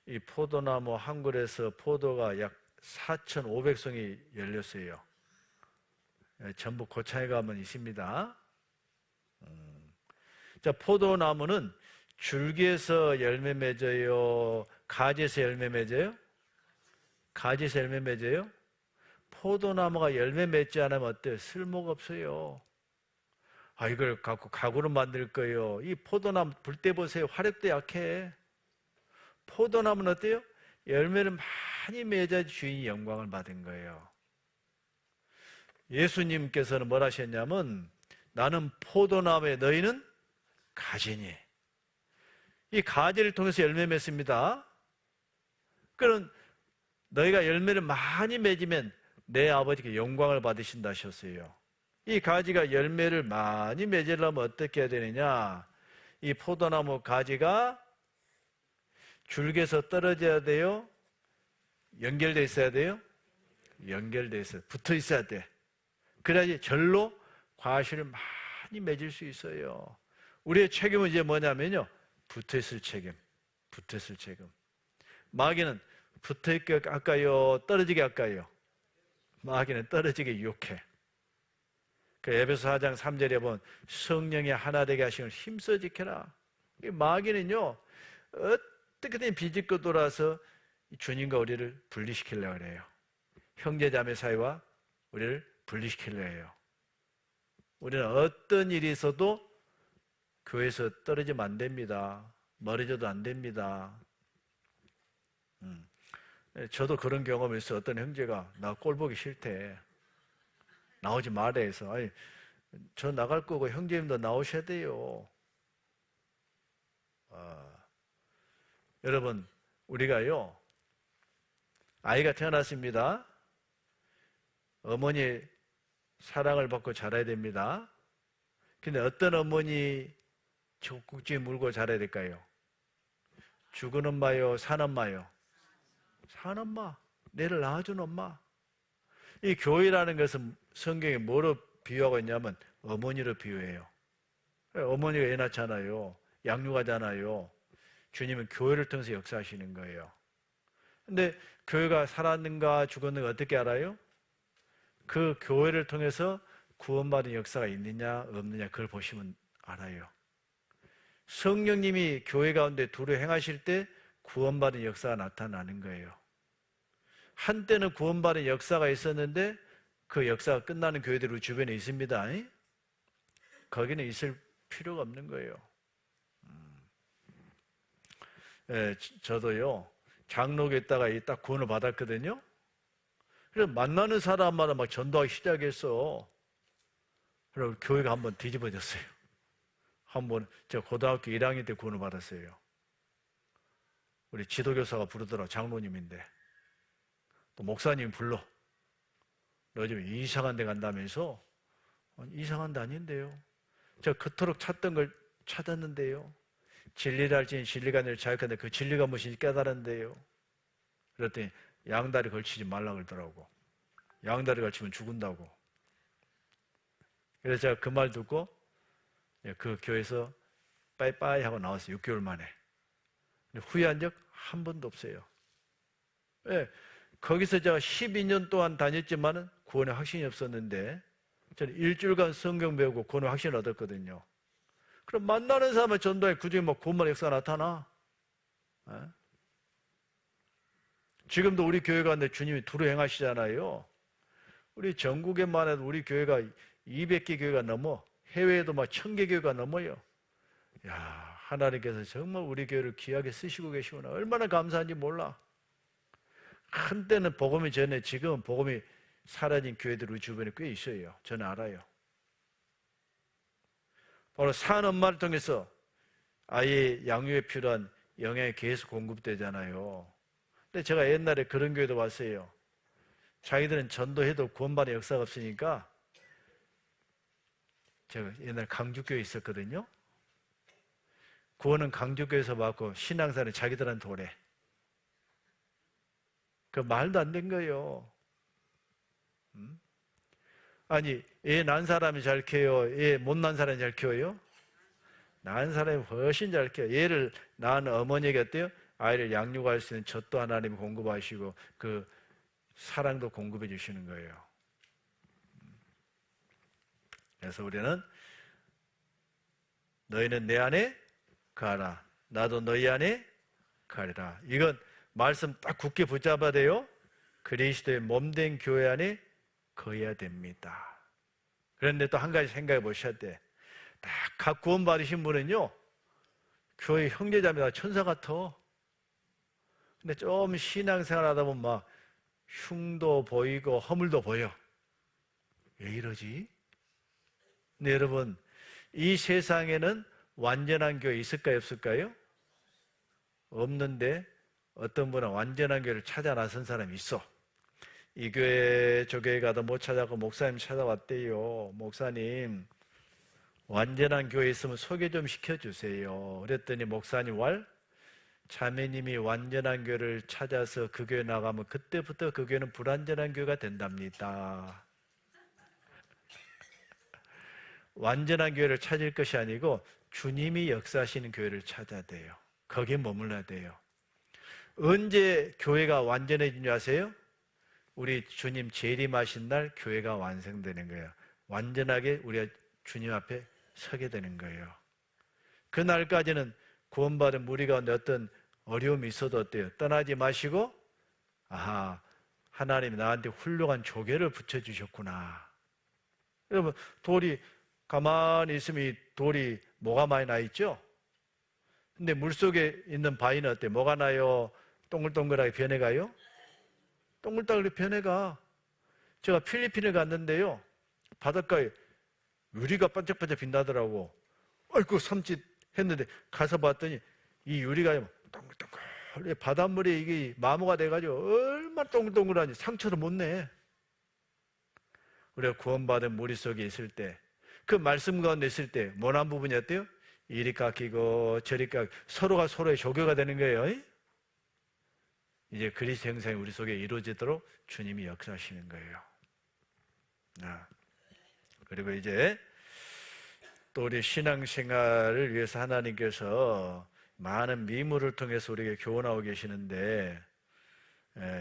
A: 이 포도나무 한 그루에서 포도가 약 4,500송이 열렸어요. 전부 고창에 가면 있습니다. 자, 포도나무는 줄기에서 열매 맺어요? 가지에서 열매 맺어요? 가지에서 열매 맺어요? 포도나무가 열매 맺지 않으면 어때요? 쓸모가 없어요. 아, 이걸 갖고 가구로 만들 거예요. 이 포도나무 불 때 보세요. 화력도 약해. 포도나무는 어때요? 열매를 많이 맺어 주인이 영광을 받은 거예요. 예수님께서는 뭘 하셨냐면, 나는 포도나무에 너희는 가지니. 이 가지를 통해서 열매 맺습니다. 그럼 너희가 열매를 많이 맺으면 내 아버지께 영광을 받으신다 하셨어요. 이 가지가 열매를 많이 맺으려면 어떻게 해야 되느냐? 이 포도나무 가지가 줄기에서 떨어져야 돼요? 연결되어 있어야 돼요? 연결되어 있어요. 붙어 있어야 돼. 그래야지 절로 과실을 많이 맺을 수 있어요. 우리의 책임은 이제 뭐냐면요, 붙어 있을 책임. 붙어 있을 책임. 마귀는 붙어 있게 할까요? 떨어지게 할까요? 마귀는 떨어지게 유혹해. 그 에베소 4장 3절에 보면 성령이 하나 되게 하시는 힘써 지켜라. 이 마귀는요, 어떻게든 비집고 돌아서 주님과 우리를 분리시키려고 그래요. 형제자매 사이와 우리를 분리시키려고 해요. 우리는 어떤 일이 있어도 교회에서 떨어지면 안 됩니다. 멀어져도 안 됩니다. 저도 그런 경험이 있어요. 어떤 형제가 나 꼴 보기 싫대. 나오지 말래 해서. 아니, 저 나갈 거고 형제님도 나오셔야 돼요. 여러분, 우리가요, 아이가 태어났습니다. 어머니의 사랑을 받고 자라야 됩니다. 근데 어떤 어머니 젖꼭지 물고 자라야 될까요? 죽은 엄마요? 산 엄마요? 산 엄마. 내를 낳아준 엄마. 이 교회라는 것은 성경에 뭐로 비유하고 있냐면 어머니로 비유해요. 어머니가 애 낳잖아요. 양육하잖아요. 주님은 교회를 통해서 역사하시는 거예요. 근데 교회가 살았는가 죽었는가 어떻게 알아요? 그 교회를 통해서 구원받은 역사가 있느냐 없느냐 그걸 보시면 알아요. 성령님이 교회 가운데 두루 행하실 때 구원받은 역사가 나타나는 거예요. 한때는 구원받은 역사가 있었는데 그 역사가 끝나는 교회들이 주변에 있습니다. 거기는 있을 필요가 없는 거예요. 저도요, 장로교에 있다가 딱 구원을 받았거든요. 그래서 만나는 사람마다 막 전도하기 시작했어. 그리고 교회가 한번 뒤집어졌어요. 한번 제가 고등학교 1학년 때 구원을 받았어요. 우리 지도교사가 부르더라. 장로님인데 또 목사님 불러. 너 좀 이상한 데 간다면서. 이상한 데 아닌데요. 제가 그토록 찾던 걸 찾았는데요. 진리를 알지니 진리가 너를 자유하는데 그 진리가 무엇인지 깨달았는데요. 그랬더니 양다리 걸치지 말라 그러더라고. 양다리 걸치면 죽은다고. 그래서 제가 그 말 듣고 그 교회에서 빠이빠이 하고 나왔어요. 6개월 만에. 후회한 적 한 번도 없어요. 왜? 거기서 제가 12년 동안 다녔지만은 구원의 확신이 없었는데 저는 일주일간 성경 배우고 구원의 확신을 얻었거든요. 그럼 만나는 사람을 전도해 그중에 뭐 구원의 역사가 나타나? 지금도 우리 교회가 내 주님이 두루 행하시잖아요. 우리 전국에만 해도 우리 교회가 200개 교회가 넘어, 해외에도 막 1000개 교회가 넘어요. 야, 하나님께서 정말 우리 교회를 귀하게 쓰시고 계시구나. 얼마나 감사한지 몰라. 한때는 복음이 전에 지금은 복음이 사라진 교회들 우리 주변에 꽤 있어요. 저는 알아요. 바로 산 엄마를 통해서 아이의 양육에 필요한 영양이 계속 공급되잖아요. 근데 제가 옛날에 그런 교회도 봤어요. 자기들은 전도해도 구원받는 역사가 없으니까, 제가 옛날 강주교회에 있었거든요. 구원은 강주교회에서 받고 신앙사는 자기들한테 오래. 그 말도 안 된 거예요. 아니, 애 난 사람이 잘 키워요? 애 못 난 사람이 잘 키워요? 낳은 사람이 훨씬 잘 키워요. 얘를 낳은 어머니가 어때요? 아이를 양육할 수 있는 젖도 하나님이 공급하시고 그 사랑도 공급해 주시는 거예요. 그래서 우리는 너희는 내 안에 거하라. 나도 너희 안에 거하리라. 이건 말씀 딱 굳게 붙잡아야 돼요. 그리스도의 몸된 교회 안에 거해야 됩니다. 그런데 또 한 가지 생각해 보셔야 돼. 딱 각 구원 받으신 분은요, 교회 형제자매가 천사 같아. 근데 좀 신앙생활 하다 보면 막 흉도 보이고 허물도 보여. 왜 이러지? 근데 여러분, 이 세상에는 완전한 교회 있을까요, 없을까요? 없는데 어떤 분은 완전한 교회를 찾아 나선 사람이 있어. 이 교회 저 교회 가도 못 찾아고 목사님 찾아왔대요. 목사님, 완전한 교회 있으면 소개 좀 시켜주세요. 그랬더니 목사님 자매님이 완전한 교회를 찾아서 그 교회 나가면 그때부터 그 교회는 불완전한 교회가 된답니다. 완전한 교회를 찾을 것이 아니고 주님이 역사하시는 교회를 찾아야 돼요. 거기에 머물러야 돼요. 언제 교회가 완전해진 줄 아세요? 우리 주님 재림하신 날 교회가 완성되는 거예요. 완전하게 우리가 주님 앞에 서게 되는 거예요. 그날까지는 구원받은 무리 가운데 어떤 어려움이 있어도 어때요? 떠나지 마시고, 하나님이 나한테 훌륭한 조개를 붙여주셨구나. 여러분, 돌이 가만히 있으면 이 돌이 뭐가 많이 나 있죠? 근데 물속에 있는 바위는 어때요? 뭐가 나요? 동글동글하게 변해가요? 동글동글하게 변해가. 제가 필리핀에 갔는데요, 바닷가에 유리가 반짝반짝 빛나더라고. 아이고 섬찟 했는데 가서 봤더니 이 유리가 동글동글 바닷물에 이게 마모가 돼가지고 얼마나 동글동글하니 상처도 못 내. 우리가 구원받은 무리 속에 있을 때, 그 말씀 가운데 있을 때 모난 부분이 어때요? 이리 깎이고 저리 깎이고 서로가 서로의 조교가 되는 거예요. 이제 그리스도 형상이 우리 속에 이루어지도록 주님이 역사하시는 거예요. 그리고 이제 또 우리 신앙생활을 위해서 하나님께서 많은 미물을 통해서 우리에게 교훈하고 계시는데,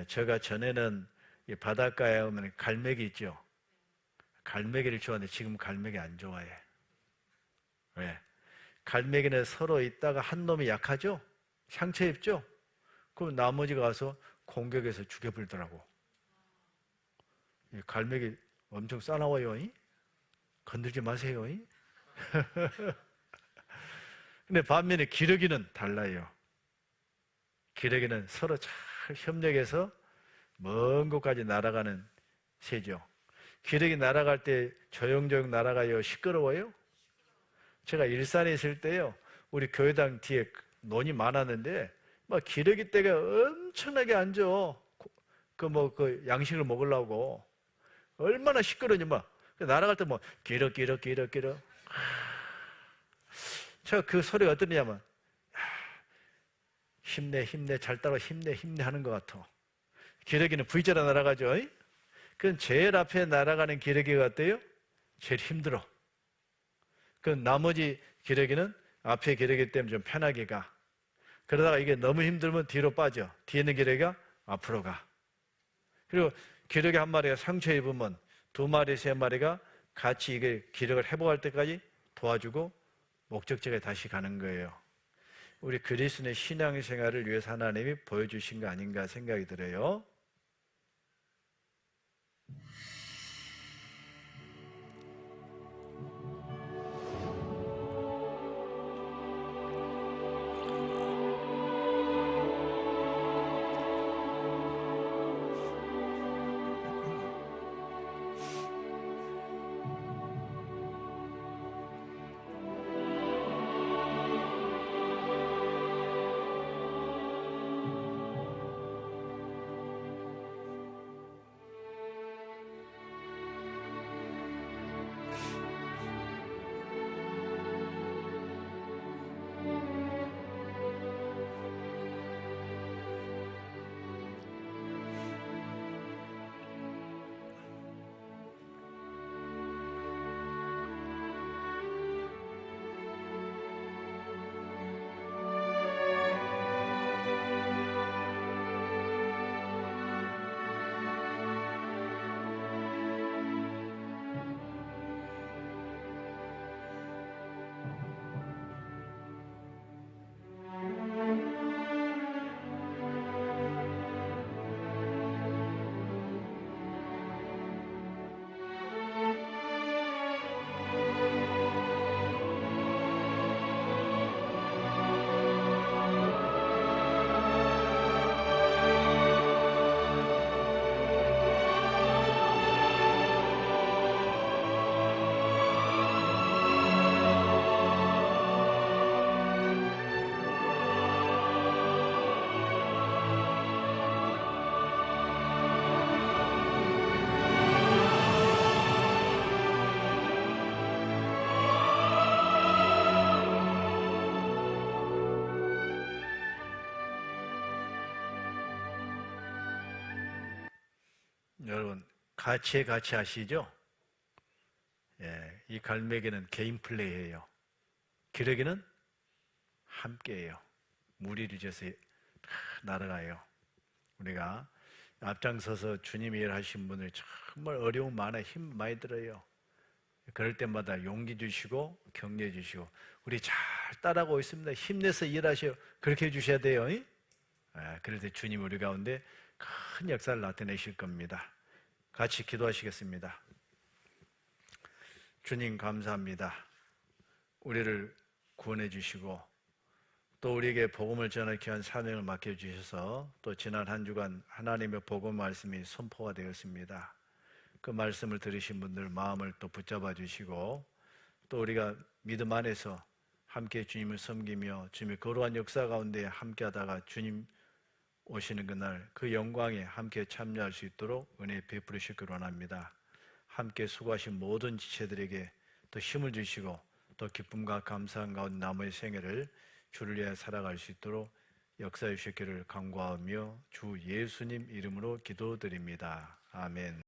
A: 제가 전에는 이 바닷가에 오면 갈매기 있죠. 갈매기를 좋아하는데 지금 갈매기 안 좋아해. 왜? 갈매기는 서로 있다가 한 놈이 약하죠? 상처 입죠? 그럼 나머지가 가서 공격해서 죽여버리더라고. 갈매기 엄청 싸나워요. 건들지 마세요. 근데 반면에 기러기는 달라요. 기러기는 서로 잘 협력해서 먼 곳까지 날아가는 새죠. 기러기 날아갈 때 조용조용 날아가요? 시끄러워요? 제가 일산에 있을 때요, 우리 교회당 뒤에 논이 많았는데 막 기러기 떼가 엄청나게 앉아. 그 양식을 먹으려고. 얼마나 시끄러우니 막 날아갈 때 뭐 기러 제가 그 소리가 어떠냐면, 힘내 잘 따라 힘내 하는 것 같아. 기러기는 V자로 날아가죠. 그건 제일 앞에 날아가는 기러기가 어때요? 제일 힘들어. 그 나머지 기러기는 앞에 기러기 때문에 좀 편하게 가. 그러다가 이게 너무 힘들면 뒤로 빠져. 뒤에 있는 기러기가 앞으로 가. 그리고 기러기 한 마리가 상처 입으면 두 마리, 세 마리가 같이 이게 기력을 회복할 때까지 도와주고 목적지에 다시 가는 거예요. 우리 그리스도의 신앙생활을 위해서 하나님이 보여주신 거 아닌가 생각이 들어요. 여러분, 같이 하시죠? 예, 이 갈매기는 개인 플레이예요. 기러기는 함께해요. 무리를 지어서 날아가요. 우리가 앞장서서 주님 일하신 분들 정말 어려움 많아 힘 많이 들어요. 그럴 때마다 용기 주시고 격려해 주시고 우리 잘 따라가고 있습니다. 힘내서 일하셔. 그렇게 해주셔야 돼요. 그럴 때 주님 우리 가운데 큰 역사를 나타내실 겁니다. 같이 기도하시겠습니다. 주님 감사합니다. 우리를 구원해 주시고 또 우리에게 복음을 전하기 위한 사명을 맡겨주셔서 또 지난 한 주간 하나님의 복음 말씀이 선포가 되었습니다. 그 말씀을 들으신 분들 마음을 또 붙잡아 주시고 또 우리가 믿음 안에서 함께 주님을 섬기며 주님의 거룩한 역사 가운데 함께 하다가 주님 오시는 그날 그 영광에 함께 참여할 수 있도록 은혜 베풀으시기 원합니다. 함께 수고하신 모든 지체들에게 또 힘을 주시고 또 기쁨과 감사한 가운데 남의 생애를 주를 위해 살아갈 수 있도록 역사해 주시기를 간구하며 주 예수님 이름으로 기도드립니다. 아멘.